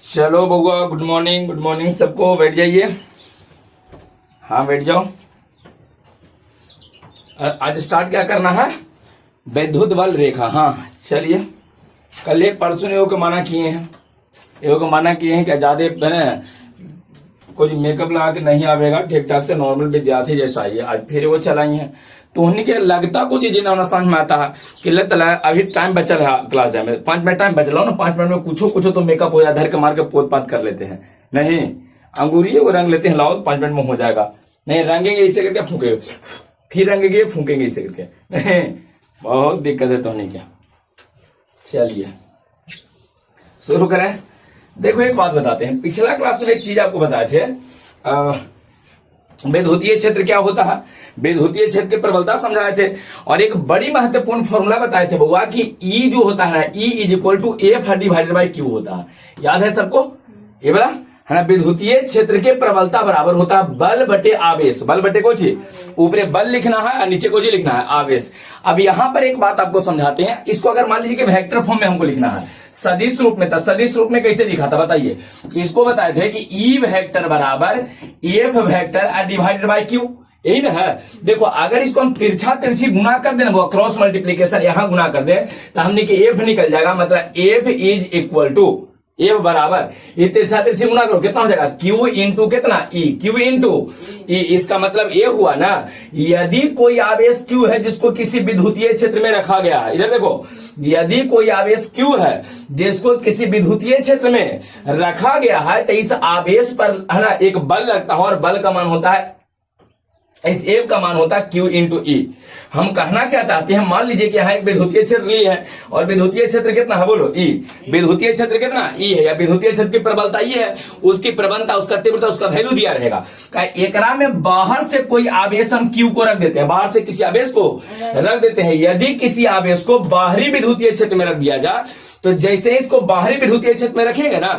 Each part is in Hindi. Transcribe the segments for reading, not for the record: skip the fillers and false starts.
चलो बउआ, गुड मॉर्निंग सबको। बैठ जाइए। हाँ बैठ जाओ। आज स्टार्ट क्या करना है? वैद्युत बल रेखा। हाँ चलिए। कल एक परसों योग माना किए हैं। क्या ज्यादा कुछ मेकअप लगा के नहीं आवेगा, ठीक ठाक से नॉर्मल विद्यार्थी जैसा ही है। आज फिर वो चलाई है तो उन्हीं के लगता कुछ जिन्हें होना समझ में आता है कि लगता है अभी टाइम बचा रहा क्लास में 5 मिनट टाइम बच रहा ना, 5 मिनट में कुछ तो मेकअप हो जाए, धर के मार के पोत पात कर लेते हैं। नहीं, अंगूरी को रंग लेते हैं, लाओ 5 मिनट में हो जाएगा। नहीं, रंगेंगे इसे करके फूके, फिर रंगेंगे फूकेंगे इसे करके। नहीं, बहुत दिक्कत है तो नहीं क्या। चलिए शुरू करें। देखो एक बात बताते हैं, पिछला क्लास में एक चीज आपको बताए थे, विद्युतीय क्षेत्र क्या होता है, विद्युतीय क्षेत्र की प्रबलता समझाए थे और एक बड़ी महत्वपूर्ण फॉर्मूला बताए थे बउआ कि ई जो होता है E is equal to F divided by Q होता है। याद है सबको? ये बड़ा है ना, विद्युतीय क्षेत्र के प्रबलता बराबर होता है बल बटे आवेश। बल बटे को जी ऊपरे बल लिखना है और नीचे को जी लिखना है आवेश। अब यहां पर एक बात आपको समझाते हैं, इसको अगर मान लीजिए कि वेक्टर फॉर्म में हमको लिखना है, सदिश रूप में था। सदिश रूप में कैसे लिखा था बताइए? इसको बताए थे कि ई वेक्टर बराबर F vector divided by Q, यही ना है। देखो अगर इसको हम तिरछा तिरछी गुना कर देना, वो क्रॉस मल्टीप्लीकेशन यहां गुना कर दे तो हमने कि एफ निकल जाएगा, मतलब F is equal to F बराबर ये तिरछा तिरछी गुना करो कितना हो जाएगा, क्यू इंटू कितना ई, क्यू इंटू ई। इसका मतलब ये हुआ ना, यदि कोई आवेश क्यू है जिसको किसी विद्युतीय क्षेत्र में रखा गया है, इधर देखो, यदि कोई आवेश क्यू है जिसको किसी विद्युतीय क्षेत्र में रखा गया है तो इस आवेश पर है ना एक बल लगता है और बल का मान होता है, इस एफ का मान होता है Q इंटू ई। हम कहना क्या चाहते हैं, मान लीजिए कि यहाँ एक विद्युतीय क्षेत्र ली है और विद्युतीय क्षेत्र कितना है बोलो, ई। विद्युतीय क्षेत्र कितना ई है, या विद्युतीय क्षेत्र की प्रबलता ई है, उसकी प्रबलता, उसका तीव्रता, उसका वैल्यू दिया रहेगा। एकरा में बाहर से कोई आवेश हम Q को रख देते हैं, बाहर से किसी आवेश को रख देते हैं। यदि किसी आवेश को बाहरी विद्युतीय क्षेत्र में रख दिया जाए तो जैसे इसको बाहरी विद्युतीय क्षेत्र में रखेंगे ना,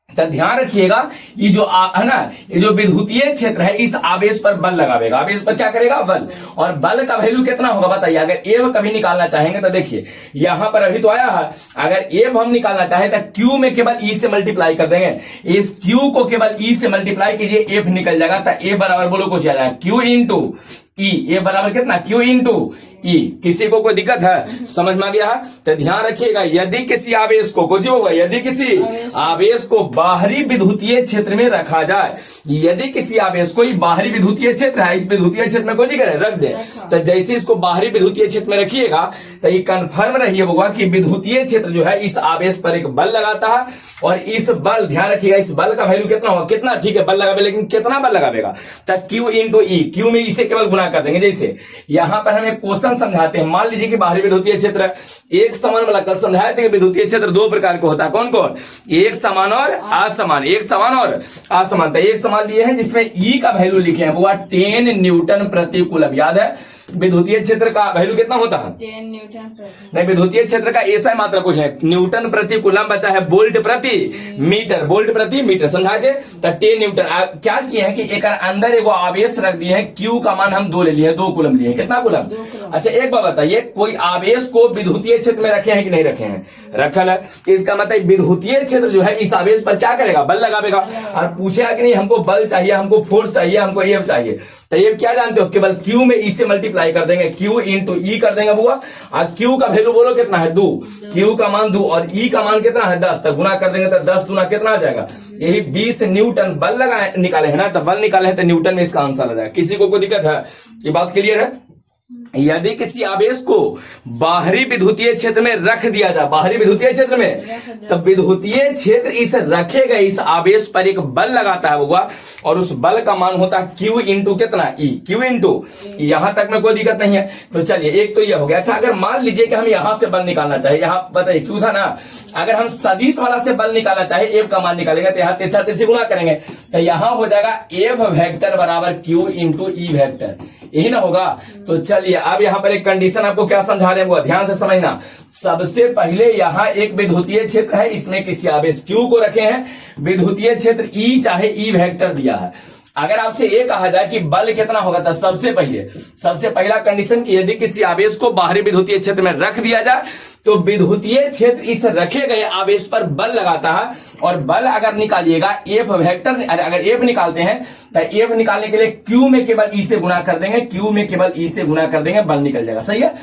तो ध्यान रखिएगा ये जो है ना, ये जो विद्युतीय क्षेत्र है इस आवेश पर बल लगावेगा। आवेश पर क्या करेगा? बल। और बल का वैल्यू कितना होगा बताइए? अगर एव कभी निकालना चाहेंगे तो देखिए यहां पर अभी तो आया है, अगर एव हम निकालना चाहे तो क्यू में केवल ई से मल्टीप्लाई कर देंगे। इस क्यू को केवल ई से मल्टीप्लाई कीजिए, एफ निकल जाएगा। तो ए बराबर बोलो कुछ आ जाएगा क्यू इंटू ई। ए बराबर कितना? क्यू इंटू ई। किसी को कोई दिक्कत है? समझ में आ गया है? तो ध्यान रखिएगा, यदि किसी आवेश को कुछ होगा, यदि किसी आवेश को बाहरी विद्युतीय क्षेत्र में रखा जाए, यदि किसी आवेश को बाहरी विद्युतीय क्षेत्र है, इस विद्युतीय क्षेत्र में कुछ करे रख दे, तो जैसे इसको बाहरी विद्युतीय क्षेत्र में रखिएगा तो ये कन्फर्म रहिए होगा कि विद्युतीय क्षेत्र जो है इस आवेश पर एक बल लगाता है। और इस बल, ध्यान रखिएगा, इस बल का वैल्यू कितना होगा, कितना, ठीक है बल लगावे, लेकिन कितना बल लगावेगा? तो क्यू इंटू ई। क्यू में इसे केवल गुना कर देंगे। जैसे यहां पर हम एक क्वेश्चन समझाते हैं, मान लीजिए कि बाहरी विद्युतीय क्षेत्र एक समान वाला, कल समझाए थे कि विद्युतीय क्षेत्र दो प्रकार के होता है। कौन कौन? एक समान और असमान। एक समान और असमान। तो एक समान लिए हैं जिसमें ई का वैल्यू लिखे हैं वो 10 न्यूटन प्रति कूलम। याद है विद्युतीय क्षेत्र का वैल्यू कितना होता है? 10 न्यूटन प्रति। नहीं, विद्युतीय क्षेत्र का ऐसा मात्रा कुछ है, न्यूटन प्रति कूलम बचा है वोल्ट प्रति मीटर, वोल्ट प्रति मीटर। समझाए थे? तो 10 न्यूटन। क्या किए हैं कि एक अंदर एगो आवेश रख दिए हैं, क्यू का मान हम 2 ले लिए, 2 कूलम लिए। कितना कूलम? अच्छा एक बात बताइए, कोई आवेश को विद्युतीय क्षेत्र में रखे हैं कि नहीं रखे हैं? रखल है। इसका मतलब विद्युतीय क्षेत्र जो है इस आवेश पर क्या करेगा? बल लगावेगा। और पूछेगा कि नहीं हमको बल चाहिए, हमको फोर्स चाहिए, हमको एफ चाहिए, तो ये क्या जानते हो, केवल क्यू में ई से मल्टीप्लाई कर देंगे, क्यू इंटू ई कर देंगे बुआ। और क्यू का वैल्यू बोलो कितना है? 2। क्यू का मान 2 और ई का मान कितना है? 10। तक गुना कर देंगे तो 10 दूना कितना आ जाएगा? यही 20 न्यूटन बल लगाए निकाले है ना, तो बल निकाले है तो न्यूटन में इसका आंसर आ जाएगा। किसी को कोई दिक्कत है? ये बात क्लियर है? यदि किसी आवेश को बाहरी विद्युतीय क्षेत्र में रख दिया जाए, बाहरी विद्युतीय क्षेत्र में, तब विद्युतीय क्षेत्र इस रखे गए इस आवेश पर एक बल लगाता है होगा और उस बल का मान होता है क्यू इंटू कितना? ई। Q into. यहां तक में कोई दिक्कत नहीं है। तो चलिए एक तो यह हो गया। अच्छा अगर मान लीजिए कि हम यहां से बल निकालना चाहिए, यहाँ बताइए क्यू था ना, अगर हम सदिश वाला से बल निकालना चाहे, एफ का मान निकालेंगे तो यहाँ तिरछा तिरछी गुना करेंगे तो यहां हो जाएगा एफ वेक्टर बराबर क्यू इंटू ई वेक्टर, यही ना होगा। तो चलिए अब यहाँ पर एक कंडीशन आपको क्या समझा रहे हैं वो ध्यान से समझना। सबसे पहले यहाँ एक विद्युतीय क्षेत्र है, इसमें किसी आवेश क्यू को रखे हैं, विद्युतीय क्षेत्र ई चाहे ई वेक्टर दिया है। अगर आपसे ये कहा जाए कि बल कितना होगा, तो सबसे पहला कंडीशन कि यदि किसी आवेश को बाहरी विद्युतीय क्षेत्र में रख दिया जाए तो विद्युतीय क्षेत्र इस रखे गए आवेश पर बल लगाता है, और बल अगर निकालिएगा एफ वेक्टर, अगर एफ निकालते हैं तो एफ निकालने के लिए क्यू में केवल ई से गुणा कर देंगे, बल निकल जाएगा। सही है।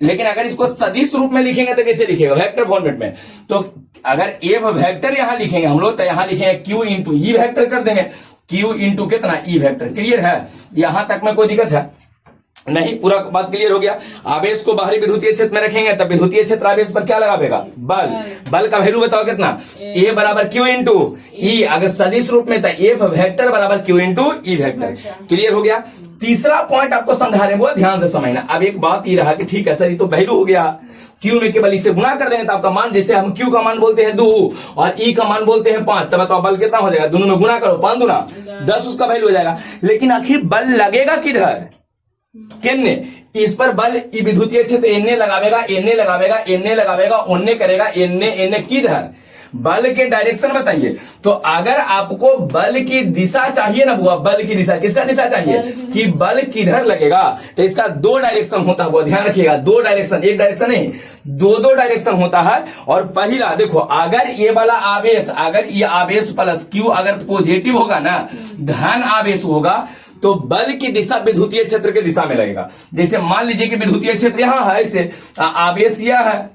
लेकिन अगर इसको सदिश रूप में लिखेंगे तो कैसे लिखेगा, वेक्टर फॉर्मेट में। तो अगर एफ वेक्टर यहां लिखेंगे हम लोग, तो यहां लिखेंगे क्यू इंटू ई वेक्टर कर देंगे, क्यू इंटू कितना ई वेक्टर। क्लियर है, यहां तक में कोई दिक्कत है नहीं, पूरा बात क्लियर हो गया। आवेश को बाहरी विद्युतीय क्षेत्र में रखेंगे तब विद्युतीय क्षेत्र आवेश पर क्या लगाएगा, बल का वैल्यू बताओ कितना, ए बराबर क्यू इंटू ई। अगर सदिश रूप में तो एफ वेक्टर बराबर Q into E vector. Clear हो गया। तीसरा पॉइंट आपको समझा रहे हैं, ध्यान से समझना। अब एक बात ये रहा कि ठीक है सर ये तो वैल्यू हो गया, क्यू में केवल इसे गुणा कर देंगे तो आपका मान, जैसे हम क्यू का मान बोलते हैं 2 और ई का मान बोलते हैं 5, तब बताओ बल कितना हो जाएगा, दोनों में गुणा करो, 5 दूना 10 उसका वैल्यू हो जाएगा। लेकिन आखिर बल लगेगा किधर, किन्ने, इस पर बल विद्युतीय क्षेत्र एन्ने लगावेगा, ओन्ने करेगा, एन्ने किधर, बल के डायरेक्शन बताइए। तो अगर आपको बल की दिशा चाहिए ना बुआ, बल की दिशा, किसका दिशा चाहिए कि बल किधर लगेगा, तो इसका 2 डायरेक्शन होता है, ध्यान रखिएगा 2 डायरेक्शन, एक डायरेक्शन नहीं 2 डायरेक्शन होता है। और पहला देखो, अगर ये वाला आवेश, अगर ये आवेश प्लस क्यू अगर पॉजिटिव होगा ना, धन आवेश होगा, तो बल की दिशा विद्युतीय क्षेत्र के दिशा में लगेगा। जैसे मान लीजिए कि विद्युतीय क्षेत्र यहां है, इसे आवेश यह है,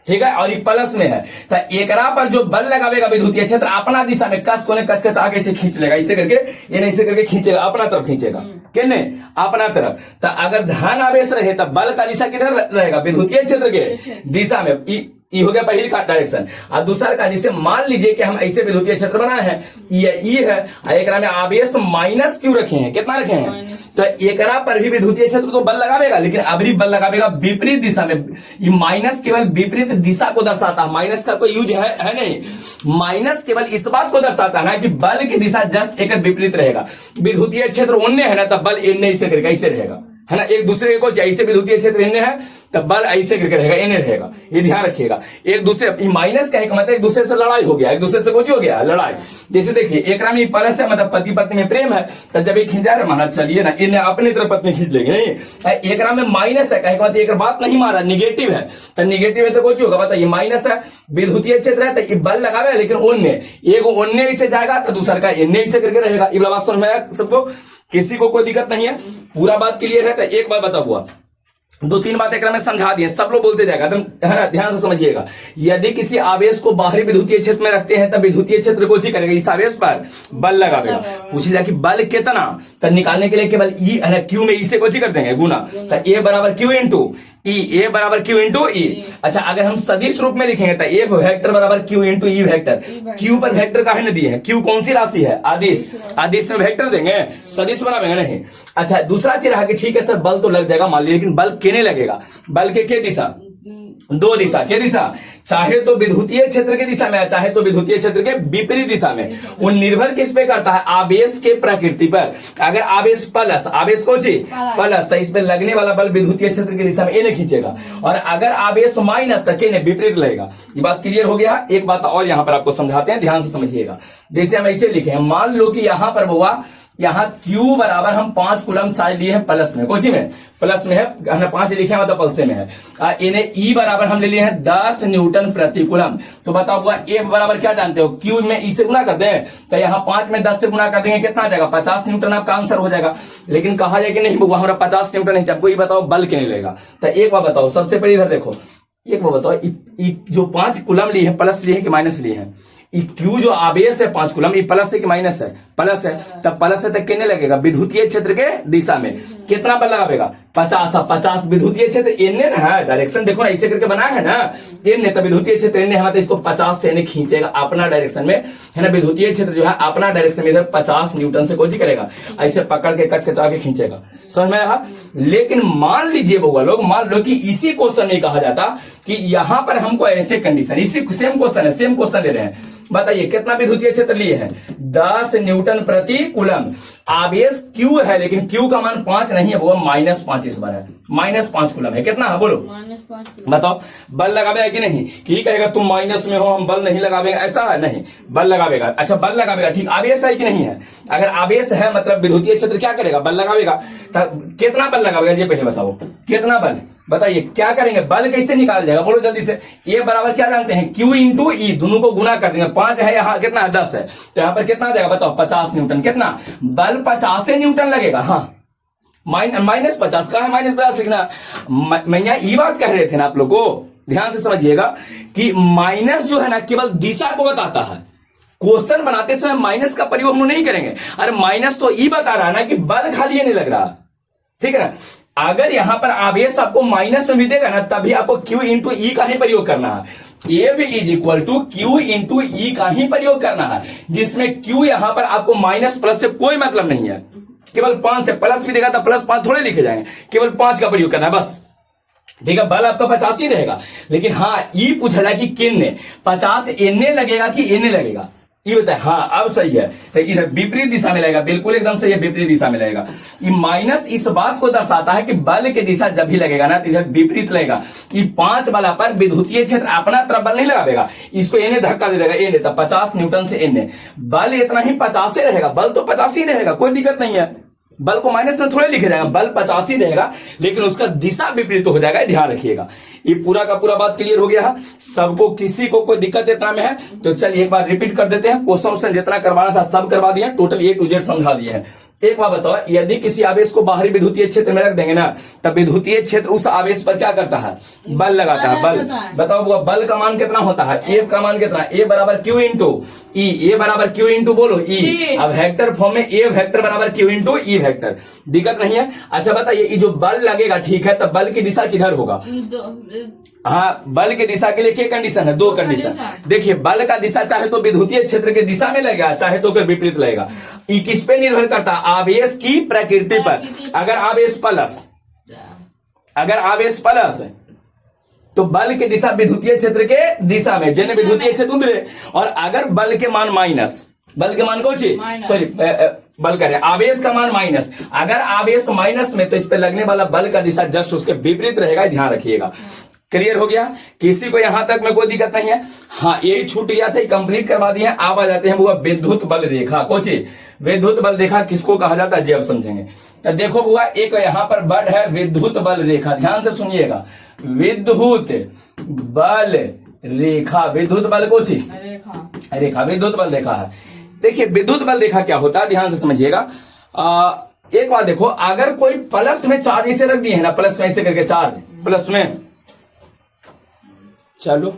ठीक है, और ये प्लस में है, तो एकरा पर जो बल लगावेगा विद्युतीय क्षेत्र अपना दिशा में कस कोने कच आगे से खींच लेगा, इसे करके ये नहीं, इसे करके खींचेगा, अपना तरफ खींचेगा, किन्ने, अपना तरफ। तो अगर धन आवेश रहे तो बल का दिशा किधर रहेगा, विद्युतीय क्षेत्र के दिशा में। ई हो गया पहली का डायरेक्शन। और दूसरा का, जैसे मान लीजिए कि हम ऐसे विद्युतीय क्षेत्र बनाए हैं, ये ई है, एकरा में आवेश माइनस क्यू रखे हैं, कितना रखे हैं, तो एकरा पर भी विद्युतीय क्षेत्र तो बल लगावेगा, लेकिन अबरी बल लगावेगा विपरीत दिशा में। ये माइनस केवल विपरीत दिशा को दर्शाता है, माइनस का कोई यूज है नहीं, माइनस केवल इस बात को दर्शाता है कि बल की दिशा जस्ट एक विपरीत रहेगा। विद्युतीय क्षेत्र उन्ने है ना, तब बल इन्ने ऐसे करेगा, ऐसे रहेगा, है ना, एक दूसरे को जैसे विद्युतीय क्षेत्र इन्ने है तब बल ऐसे करके रहेगा, इन्ने रहेगा, ये ध्यान रखिएगा। एक दूसरे माइनस का मतलब एक दूसरे से लड़ाई हो गया, एक दूसरे से कुछ हो गया लड़ाई। जैसे देखिए एक में प्लस है, मतलब पति पत्नी में प्रेम है, तब जब ये खींचा रहे महाराज, चलिए ना इन्हें अपनी तरफ पत्नी खींच लेंगे, नहीं एक में माइनस है, कहीं एक बात नहीं मारा, निगेटिव है, तो निगेटिव है तो कुछ होगा, बताइए माइनस है, विद्युतीय क्षेत्र है, तो ये बल लगावे, लेकिन ओन्ने, एक ओन्ने से जाएगा तो दूसरा का इन्ने से करके रहेगा। ये बात समझ में आया सबको, किसी को कोई दिक्कत नहीं है, पूरा बात क्लियर है। तो एक बार बता हुआ 2-3 बात एक में समझा दिए, सब लोग बोलते जाएगा, एकदम है ना, ध्यान से समझिएगा। यदि किसी आवेश को बाहरी विद्युतीय क्षेत्र में रखते हैं तब विद्युतीय क्षेत्र को करेगा, इस आवेश पर बल लगावेगा। पूछी जाए कि बल कितना, तो निकालने के लिए केवल ई है ना, क्यू में ई से कोची कर देंगे गुना, तो ए बराबर क्यू इंटू ई, ए बराबर क्यू इंटू ई। अच्छा, अगर हम सदिश रूप में लिखेंगे तो ए वेक्टर बराबर Q into E vector. Q पर वेक्टर काहे न दिए हैं, क्यू कौन सी राशि है, आदिश, आदिश में वेक्टर देंगे, सदिश बनाएंगे नहीं। अच्छा, दूसरा चीज रहा कि ठीक है सर बल तो लग जाएगा मान लीजिए, लेकिन बल केने लगेगा, बल के दिशा, 2 दिशा, क्या दिशा, चाहे तो विद्युतीय क्षेत्र की दिशा में, चाहे तो विद्युतीय क्षेत्र के विपरीत दिशा में। वो निर्भर किस पे करता है, आवेश के प्रकृति पर। अगर आवेश प्लस, आवेश कौन सी प्लस, तो इस पे लगने वाला बल विद्युतीय क्षेत्र की दिशा में इन्हें खींचेगा, और अगर आवेश माइनस तो इन्हें विपरीत लगेगा। ये बात क्लियर हो गया। एक बात और यहाँ पर आपको समझाते हैं, ध्यान से समझिएगा। जैसे हम ऐसे लिखे हैं, मान लो कि यहां पर हुआ, यहाँ Q बराबर हम 5 कूलम चार्ज लिए हैं प्लस में, कौन सी में, प्लस में है, 5 लिखे हैं मतलब प्लस में है। इन्हें E बराबर हम ले लिए हैं 10 न्यूटन प्रति कूलम। तो बताओ हुआ F बराबर क्या जानते हो, Q में E से गुना कर दें, तो यहाँ 5 में 10 से गुना कर देंगे, कितना आ जाएगा, 50 न्यूटन आपका आंसर हो जाएगा। लेकिन कहा जाए कि नहीं वो हमारा 50 न्यूटन नहीं, आपको ये बताओ बल के नहीं लगेगा। तो एक बार बताओ, सबसे पहले इधर देखो, एक बार बताओ, जो 5 कूलम लिए हैं प्लस लिए हैं कि माइनस लिए हैं, क्यू जो आवेश है 5 कूलम, ये प्लस है कि माइनस है, प्लस है, तब प्लस है तक कितने लगेगा, विद्युतीय क्षेत्र के दिशा में कितना बल लगावेगा, 50 विद्युतीय क्षेत्र इन्ने ना है, डायरेक्शन देखो ना, ऐसे करके बनाया है ना, इन्ने, तो विद्युतीय क्षेत्र इन्ने है, तो इसको 50 से इन्हें खींचेगा अपना डायरेक्शन में, है ना। विद्युतीय क्षेत्र जो है अपना डायरेक्शन में इधर 50 न्यूटन से कोई करेगा, ऐसे पकड़ के कचकचा के खींचेगा, समझ में आया। लेकिन मान लीजिए बहुआ लोग, मान लो कि इसी क्वेश्चन में कहा जाता कि यहां पर हमको ऐसे कंडीशन, इसी सेम क्वेश्चन है, सेम क्वेश्चन ले रहे हैं, बताइए कितना विद्युतीय क्षेत्र लिए हैं, 10 न्यूटन प्रति कूलम, आवेश Q है, लेकिन Q का मान 5 नहीं है, वो -5 इस बार है, -5 कूलम है। कितना है बोलो? -5। बताओ बल लगावेगा कि नहीं? कि कहेगा तुम माइनस में हो, हम बल नहीं लगावेगा, ऐसा है? नहीं, बल लगावेगा। अच्छा बल लगावेगा, ठीक। आवेश है कि नहीं है? अगर आवेश है मतलब विद्युतीय क्षेत्र क्या करेगा? बल लगावेगा। कितना बल लगावेगा ये पहले बताओ, कितना बल? बताइए क्या करेंगे? बल कैसे निकाल जाएगा बोलो जल्दी से। ये बराबर क्या जानते हैं? Q इंटू ई, दोनों को गुना कर देंगे। 5 है यहाँ, कितना है? 10 है, तो यहाँ पर कितना आ जाएगा बताओ? 50 न्यूटन। कितना बल? 50 न्यूटन लगेगा। हाँ, -50 का है, -50 लिखना। मैं यहाँ ये बात कह रहे थे ना आप लोग को, ध्यान से समझिएगा कि माइनस जो है ना केवल दिशा को बताता है। क्वेश्चन बनाते समय माइनस का प्रयोग हम लोग नहीं करेंगे। अरे माइनस तो ई बता रहा है ना कि बल खाली नहीं लग रहा, ठीक है ना। अगर यहां पर आवेश आपको माइनस में भी देगा ना, तभी आपको Q इंटू ई का ही प्रयोग करना है। ए भी is equal to Q into E का ही प्रयोग करना है, जिसमें Q यहां पर आपको माइनस प्लस से कोई मतलब नहीं है। केवल 5 से, प्लस भी देगा तो +5 थोड़े लिखे जाएंगे, केवल 5 का प्रयोग करना है बस, ठीक है। बल आपका 50 ही रहेगा, लेकिन हाँ ई पूछा जाए कि किन्ने 50 एने लगेगा कि एने लगेगा, ये बताए। हाँ अब सही है, तो इधर विपरीत दिशा में लगेगा, बिल्कुल एकदम सही है, विपरीत दिशा में लगेगा। ये माइनस इस बात को दर्शाता है कि बल की दिशा जब भी लगेगा ना, तो इधर विपरीत लगेगा। ये 5 वाला पर विद्युतीय क्षेत्र अपना तरफ बल नहीं लगावेगा, इसको एने धक्का दे देगा, एने, तो 50 न्यूटन से एने, बल इतना ही 50 से रहेगा, बल तो 50 ही रहेगा, कोई दिक्कत नहीं है। बल को माइनस में थोड़े लिखे जाएगा, बल 50 ही रहेगा, लेकिन उसका दिशा विपरीत हो जाएगा, ध्यान रखिएगा। ये पूरा का पूरा बात क्लियर हो गया है सबको? किसी को कोई दिक्कत इतना में है तो चलिए एक बार रिपीट कर देते हैं। क्वेश्चन जितना करवाना था सब करवा दिए, टोटल A to Z समझा दिए हैं। एक बात बताओ, यदि किसी आवेश को बाहरी विद्युतीय क्षेत्र में रख देंगे ना, तब विद्युतीय क्षेत्र उस आवेश पर क्या करता है? बल लगाता है। बल बताओ वो बल का मान कितना होता है? ए का मान कितना? ए बराबर Q इंटू ई, ए बराबर Q इंटू बोलो ई। अब वेक्टर फॉर्म में ए वेक्टर बराबर Q इंटू ई वेक्टर, दिक्कत नहीं है। अच्छा बताइए, ये जो बल लगेगा, ठीक है, तब बल की दिशा किधर होगा? हाँ, बल की दिशा के लिए क्या कंडीशन है? 2 कंडीशन। देखिए बल का दिशा चाहे तो विद्युतीय क्षेत्र की दिशा में लगेगा, चाहे तो विपरीत लगेगा। ये किस पे निर्भर करता है? आवेश की प्रकृति पर। अगर आवेश प्लस तो बल की दिशा विद्युतीय क्षेत्र के दिशा में, जिन्हें विद्युतीय क्षेत्र उधरे। और अगर बल के मान माइनस, बल के मान कौन सी? सॉरी, बल करे आवेश का मान माइनस, अगर आवेश माइनस में, तो इस पे लगने वाला बल का दिशा जस्ट उसके विपरीत रहेगा, ध्यान रखिएगा। क्लियर हो गया? किसी को यहां तक में कोई दिक्कत नहीं है? हाँ, यही छूट गया था, कंप्लीट करवा दिए हैं। आप आ जाते हैं वो विद्युत बल रेखा। कोची विद्युत बल रेखा किसको कहा जाता है जी अब समझेंगे। तो देखो बुआ, एक यहाँ पर वर्ड है विद्युत बल रेखा, ध्यान से सुनिएगा। विद्युत बल रेखा, विद्युत बल कोची रेखा, विद्युत बल रेखा है। देखिए विद्युत बल रेखा क्या होता है, ध्यान से समझिएगा। एक बात देखो, अगर कोई प्लस में चार्ज इसे रख दिए है ना, प्लस में इसे करके चार्ज प्लस में, चलो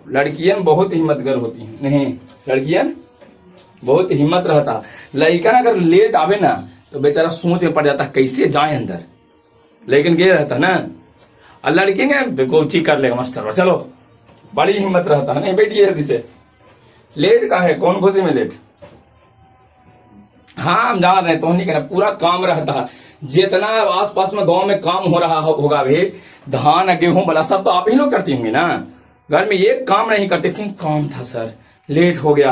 लड़कियां बहुत हिम्मतगर होती हैं, नहीं लड़कियां बहुत हिम्मत रहता। लड़का अगर लेट आवे ना तो बेचारा सोच में पड़ जाता कैसे जाए अंदर, लेकिन ये रहता ना, और लड़की ने कोची कर लेगा मास्टर, चलो बड़ी हिम्मत रहता है। नहीं बेटी जल्दी से, लेट का है कौन खुशी में लेट? हाँ हम जा रहे हैं, तो नहीं कहना, पूरा काम रहता है। जितना आसपास में गांव में काम हो रहा होगा भी, धान गेहूं वाला सब तो आप ही लोग करती होंगे ना, घर में ये काम नहीं करते। क्यों? काम था सर, लेट हो गया।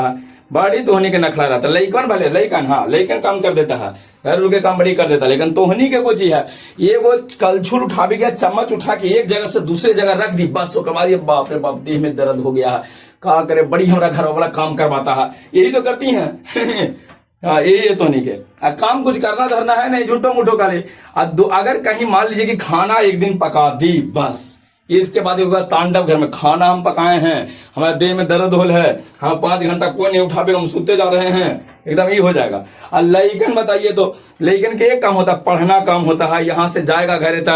बड़ी तोहनी के नखड़ा रहता, लइकन भले लइकन, हाँ लइकन काम कर देता है, घर के काम बड़ी कर देता, लेकिन तोहनी के को चीज है, ये वो कलछुल उठा भी गया, चम्मच उठा के एक जगह से दूसरे जगह रख दी, बस उसके बाद ये बाप रे बाप देह में दर्द हो गया है, कहा करे बड़ी हमारा घर वाला काम करवाता है, यही तो करती हैं। हाँ यही है तो नहीं के काम कुछ करना धरना है नहीं, झूठो मुठो का ले। अगर कहीं मान लीजिए कि खाना एक दिन पका दी, बस इसके बाद होगा तांडव, घर में खाना हम पकाए हैं, हमारे देह में दर्द होल है, हम 5 घंटा कोई नहीं उठावे, हम सुते जा रहे हैं, एकदम ये हो जाएगा। और लइकन बताइए तो, लइकन के एक काम होता है, पढ़ना काम होता है, यहाँ से जाएगा घर रहता,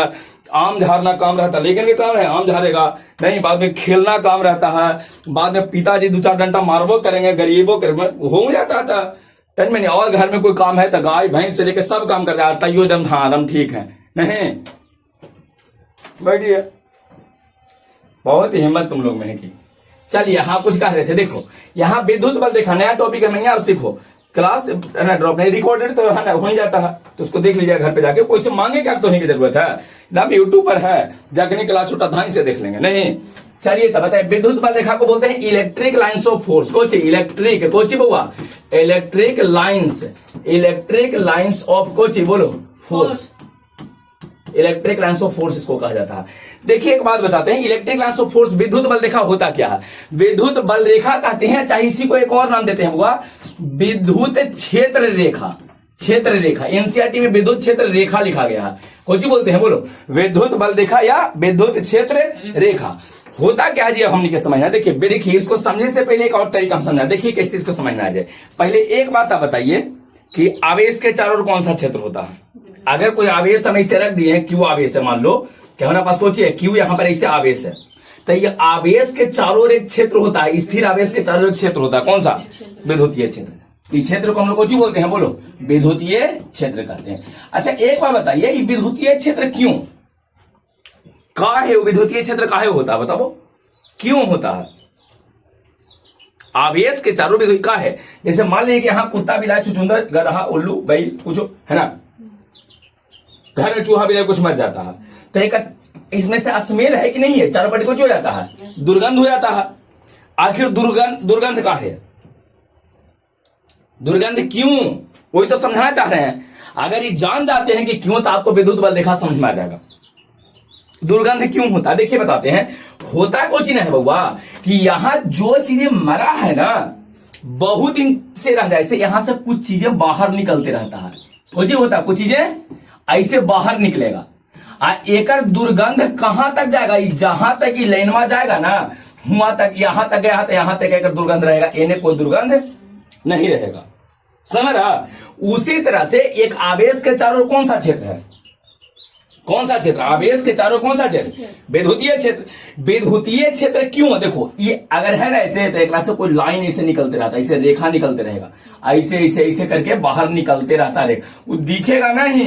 आम झाड़ना काम रहता है, लेकिन के काम है आम झाड़ेगा नहीं, बाद में खेलना काम रहता है, बाद में पिताजी 2-4 डंडा मारबो करेंगे, गरीबो करेंगे, हो जाता था तन में। और घर में कोई काम है तो गाय भैंस से लेकर सब काम करता है, तैयो दम हाँ दम ठीक है, नहीं बैठिए, बहुत हिम्मत तुम लोग में है की। चलिए यहाँ कुछ कह रहे थे, देखो यहाँ विद्युत बल देखा, नया टॉपिक है, नहीं आप सीखो, क्लास ड्रॉप नहीं, रिकॉर्डेड तो है ना, हो ही जाता है, तो उसको देख लीजिए घर पे जाके, कोई से मांगे क्या तो नहीं की जरूरत है ना, यूट्यूब पर है, जाके नहीं क्लास छोटा धान से देख लेंगे, नहीं। चलिए तब बताए, विद्युत बल रेखा को बोलते हैं इलेक्ट्रिक लाइन्स ऑफ फोर्स। कोची इलेक्ट्रिक, कोची बुआ electric lines, electric lines of कोची बोलो force, electric lines of force इसको कहा जाता है। देखिए एक बात बताते हैं, इलेक्ट्रिक लाइंस ऑफ फोर्स, विद्युत बल रेखा होता क्या है? विद्युत बल रेखा कहते हैं, चाहे इसी को एक और नाम देते हैं हुआ विद्युत क्षेत्र रेखा, क्षेत्र रेखा। एनसीईआरटी में विद्युत क्षेत्र रेखा लिखा गया है, कौन सी बोलते हैं बोलो? विद्युत बल रेखा या विद्युत क्षेत्र रेखा। होता क्या है जी, अब हमने क्या समझना। देखिए इसको समझने से पहले एक और तरीका हम समझना, देखिए कैसे इसको समझना आ जाए। पहले एक बात आप बताइए कि आवेश के चारों ओर कौन सा क्षेत्र होता है? अगर कोई आवेश हम इसे रख दिए हैं, क्यू आवेश है, मान लो कि हमारे पास कोई है क्यू, यहां पर ऐसे आवेश है, तो ये आवेश के चारों ओर एक क्षेत्र होता है, स्थिर आवेश के चारों ओर एक क्षेत्र होता है, कौन सा? विद्युतीय क्षेत्र। इस क्षेत्र को हम लोग कौन बोलते हैं बोलो? विद्युतीय क्षेत्र कहते हैं। अच्छा एक बात बताइए, ये विद्युतीय क्षेत्र क्यों का है? विद्युतीय क्षेत्र काहे होता है बताओ, क्यों होता है? आवेश के चारों विद्युत का है। जैसे मान लीजिए कि यहाँ कुत्ता बिलाई चुचुंदर गधा उल्लू बैल कुछ है ना, घर में चूहा बिलाई कुछ मर जाता है, तो एक इसमें से स्मेल है कि नहीं है? चारों पट्टी कुछ हो जाता है, दुर्गंध हो जाता है। आखिर दुर्गंध का है, दुर्गंध क्यों, वही तो समझाना चाह रहे हैं। अगर ये जान जाते हैं कि क्यों, तो आपको विद्युत बल रेखा समझ में आ जाएगा। दुर्गंध क्यों होता है? देखिए बताते हैं। होता कुछ नहीं है बउआ कि यहां जो चीजें मरा है ना, बहुत दिन से रह जाए, ऐसे यहां से कुछ चीजें बाहर निकलते रहता है। कुछ होता, कुछ चीजें ऐसे बाहर निकलेगा। एकर दुर्गंध कहां तक जाएगा? जहां तक ये लाइनवा जाएगा ना, वहां तक, यहां तक गया तो यहां तक एकर दुर्गंध रहेगा, इन्हें कोई दुर्गंध नहीं रहेगा। समझ रहा? उसी तरह से एक आवेश के चारों ओर कौन सा क्षेत्र है? कौन सा क्षेत्र? आवेश के चारों कौन सा क्षेत्र? विद्युतीय क्षेत्र। विद्युतीय क्षेत्र क्यों? देखो ये अगर है ना ऐसे, तो एक से कोई लाइन ऐसे निकलते रहता है, ऐसे रेखा निकलते रहेगा, ऐसे ऐसे ऐसे करके बाहर निकलते रहता है। वो दिखेगा नहीं,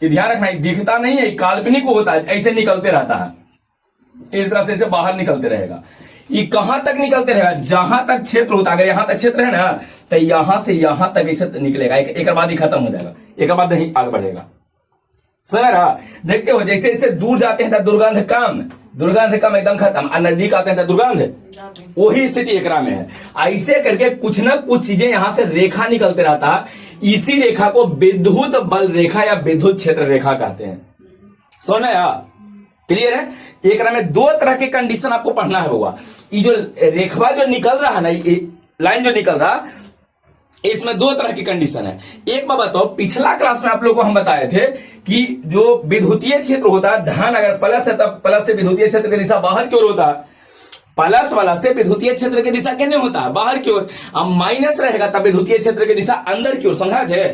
ये ध्यान रखना, दिखता नहीं है, काल्पनिक होता है, ऐसे निकलते रहता है, इस तरह से बाहर निकलते रहेगा। ये कहां तक निकलते रहेगा? जहां तक क्षेत्र होता है। अगर यहां तक क्षेत्र है ना, तो यहां से यहां तक ऐसे निकलेगा, एक बाद ही खत्म हो जाएगा, एक बाद नहीं आगे बढ़ेगा। समझ रहा? देखते हो जैसे जैसे दूर जाते हैं तो दुर्गंध कम एकदम खत्म, और नजदीक आते हैं तो दुर्गंध, वही स्थिति एकरा में है। ऐसे करके कुछ ना कुछ चीजें यहां से रेखा निकलते रहता है, इसी रेखा को विद्युत बल रेखा या विद्युत क्षेत्र रेखा कहते हैं। समझ में आया? क्लियर है? एक में दो तरह के कंडीशन आपको पढ़ना है बउआ। ये जो रेखवा जो निकल रहा है ना, ये लाइन जो निकल रहा, इसमें दो तरह की कंडीशन है। एक बात बताओ, पिछला क्लास में आप लोगों को हम बताए थे कि जो विद्युतीय क्षेत्र होता है, धन अगर प्लस है तब प्लस से विद्युतीय क्षेत्र की दिशा बाहर की ओर होता है, प्लस वाला से विद्युतीय क्षेत्र की दिशा कितने होता है? बाहर की ओर। अब माइनस रहेगा तब विद्युतीय क्षेत्र की दिशा अंदर की ओर। समझा थे?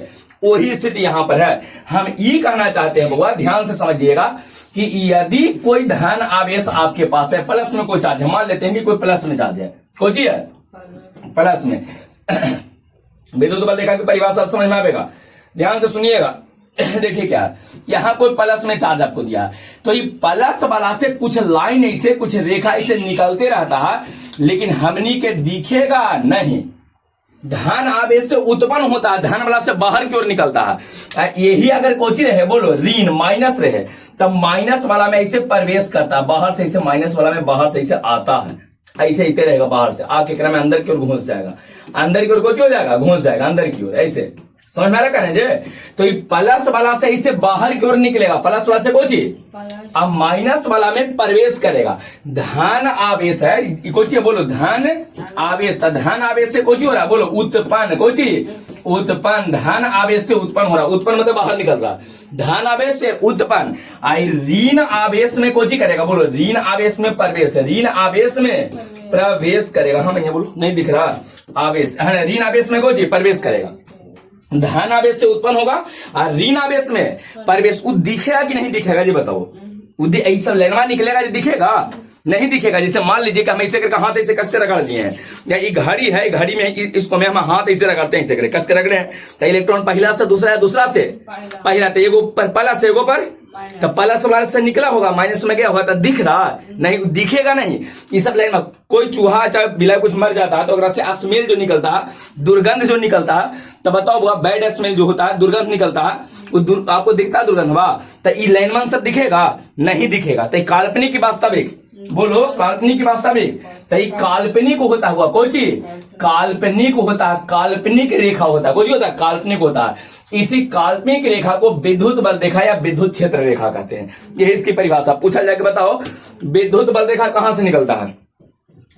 वही स्थिति यहां पर है। हम ये कहना चाहते हैं बउआ, ध्यान से समझिएगा कि यदि कोई धन आवेश आपके पास है, प्लस में कोई चार्ज है, मान लेते हैं कि कोई प्लस में चार्ज है, कोई चीज है प्लस में, विद्युत बल रेखा की परिभाषा अब समझ में आएगा, ध्यान से सुनिएगा। देखिए क्या है, यहां कोई प्लस में चार्ज आपको दिया, तो ये प्लस वाला से कुछ लाइन ऐसे, कुछ रेखा ऐसे निकलते रहता है, लेकिन हमनी के दिखेगा नहीं। धन आवेश से उत्पन्न होता है, धन वाला से बाहर की ओर निकलता है। यही अगर कोची रहे बोलो ऋण माइनस रहे, तब माइनस वाला में ऐसे प्रवेश करता है, बाहर से ऐसे माइनस वाला में बाहर से ऐसे आता है, ऐसे ही रहेगा, बाहर से आके क्रम में अंदर की ओर घुस जाएगा, अंदर की ओर कोची हो जाएगा, घुस जाएगा अंदर की ओर, ऐसे समझ में आ रहा है? तो ये प्लस वाला से इसे बाहर की ओर निकलेगा, प्लस वाला से कोची, अब माइनस वाला में प्रवेश करेगा। धन आवेश है, कोची बोलो धन आवेश, धन आवेश से कोची हो रहा बोलो उत्पन्न, कोची उत्पन्न, धन आवेश से उत्पन्न हो रहा, उत्पन्न मतलब बाहर निकल रहा, धन आवेश से उत्पन्न। आई ऋण आवेश में कोची करेगा बोलो ऋण आवेश में प्रवेश, ऋण आवेश में प्रवेश करेगा। हाँ भैया बोलो, नहीं दिख रहा, आवेश ऋण आवेश में कोची प्रवेश करेगा, धन आवेश से उत्पन्न होगा और ऋण आवेश में प्रवेश। दिखेगा कि नहीं दिखेगा जी बताओ? ऐसा लेनवा निकलेगा जी, दिखेगा नहीं दिखेगा? जैसे मान लीजिए कि हम ऐसे करके हाथ ऐसे कस के रगड़ दिए हैं, या ये घड़ी है, घड़ी में इसको में हम हाथ ऐसे रगड़ते हैं, ऐसे करके कस के रगड़े हैं, तो इलेक्ट्रॉन पहला से दूसरा या दूसरा से पहला, तो एगो पर प्लस एगो पर, तो प्लस वाले से निकला होगा, माइनस में गया होगा, तो दिख रहा नहीं, दिखेगा नहीं। ये सब लाइन में कोई चूहा चाहे बिलाई कुछ मर जाता है, तो अगर से स्मेल जो निकलता है, दुर्गंध जो निकलता है, तो बताओ वो बैड स्मेल जो होता है, दुर्गंध निकलता है, वो आपको दिखता है दुर्गंध, वाह, तो ये लाइनमैन सब दिखेगा नहीं दिखेगा, तो काल्पनिक की वास्तविक बोलो काल्पनिक की वास्तविक, तो ये काल्पनिक होता हुआ कौन सी, काल्पनिक होता है, काल्पनिक रेखा होता है, कौन सी होता है, काल्पनिक होता है। इसी काल्पनिक रेखा को विद्युत बल रेखा या विद्युत क्षेत्र रेखा कहते हैं। ये इसकी परिभाषा। पूछा जाके बताओ विद्युत बल रेखा कहां से निकलता है,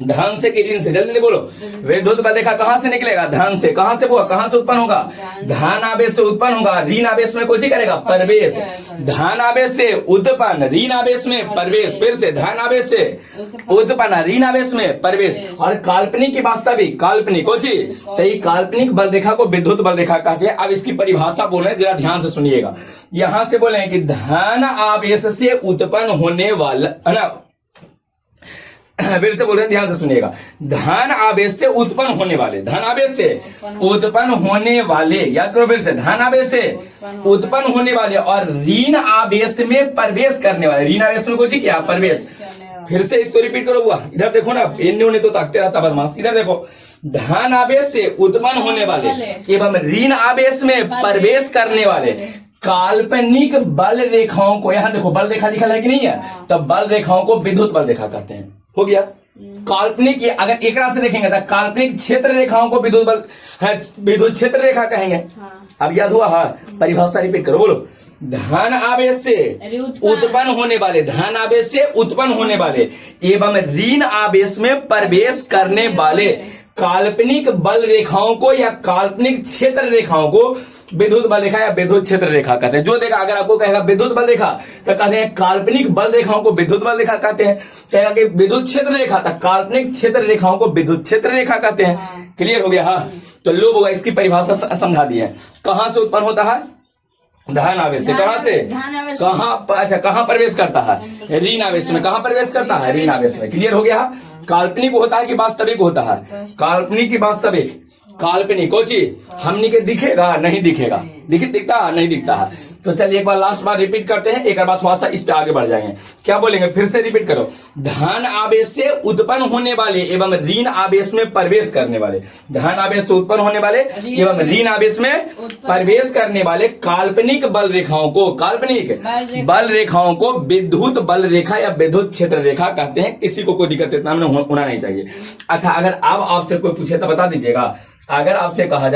धन से कि ऋण से, जल्दी बोलो। विद्युत बल रेखा कहां से निकलेगा, धन से। कहां से होगा, कहां से उत्पन्न होगा, धन आवेश से उत्पन्न होगा। ऋण आवेश में कुछ ही करेगा, प्रवेश। धन आवेश से उत्पन्न, ऋण आवेश में प्रवेश। फिर से धन आवेश से उत्पन्न, ऋण आवेश में प्रवेश। और काल्पनिक की वास्तविक, काल्पनिक कौन सी, तो ये काल्पनिक बल रेखा को विद्युत बल रेखा कहते हैं। अब इसकी परिभाषा बोले, जरा ध्यान से सुनिएगा। यहां से बोले कि धन आवेश से उत्पन्न होने वाला है ना, फिर से बोल रहे हैं, ध्यान से सुनिएगा। धन आवेश से उत्पन्न होने वाले, धन आवेश से उत्पन्न होने वाले, याद करो फिर से, धन आवेश से उत्पन्न होने वाले और ऋण आवेश में प्रवेश करने वाले। ऋण आवेश में कुछ क्या, प्रवेश। फिर से इसको रिपीट करो बुआ, इधर देखो ना, इन्हें उन्हें तो ताकते रहता बदमाश। इधर देखो, धन आवेश से उत्पन्न होने वाले एवं ऋण आवेश में प्रवेश करने वाले काल्पनिक बल रेखाओं को, यहां देखो बल रेखा लिखा है कि नहीं है, तो बल रेखाओं को विद्युत बल रेखा कहते हैं। हो गया। काल्पनिक, अगर एक से देखेंगे तो काल्पनिक क्षेत्र रेखाओं को विद्युत बल, विद्युत क्षेत्र रेखा कहेंगे। अब याद हुआ, हाँ परिभाषा रिपीट करो, बोलो। धन आवेश से उत्पन्न होने वाले, धन आवेश से उत्पन्न होने वाले एवं ऋण आवेश में प्रवेश करने वाले काल्पनिक बल रेखाओं को या काल्पनिक क्षेत्र रेखाओं को विद्युत बल रेखा या विद्युत क्षेत्र रेखा कहते हैं। जो देखा, अगर आपको कहेगा विद्युत बल रेखा तो कहते हैं काल्पनिक बल रेखाओं को विद्युत बल रेखा कहते हैं। कहेगा कि विद्युत क्षेत्र रेखा तो काल्पनिक क्षेत्र रेखाओं को विद्युत क्षेत्र रेखा कहते हैं। क्लियर हो गया, हाँ। तो लो होगा, इसकी परिभाषा समझा दी है। कहां से उत्पन्न होता है, धन आवेश से। कहां से, कहां, अच्छा कहां प्रवेश करता है, ऋण आवेश में। कहां प्रवेश करता है, ऋण आवेश में। क्लियर हो गया। काल्पनिक होता है कि वास्तविक होता है, काल्पनिक की वास्तविक। काल्पनिक को चीज हमनी के दिखेगा, नहीं दिखेगा, दिखता नहीं दिखता है। तो चलिए एक बार लास्ट बार रिपीट करते हैं, एक बार थोड़ा सा इस पे आगे बढ़ जाएंगे। क्या बोलेंगे, फिर से रिपीट करो। धन आवेश से उत्पन्न होने वाले एवं ऋण आवेश में प्रवेश करने वाले, धन आवेश से उत्पन्न होने वाले एवं ऋण आवेश में प्रवेश करने वाले काल्पनिक बल रेखाओं को, काल्पनिक बल रेखाओं को विद्युत बल रेखा या विद्युत क्षेत्र रेखा कहते हैं। किसी को कोई दिक्कत इतना होना नहीं चाहिए। अच्छा, अगर अब आपसे कोई पूछे तो बता दीजिएगा। अगर आपसे कहा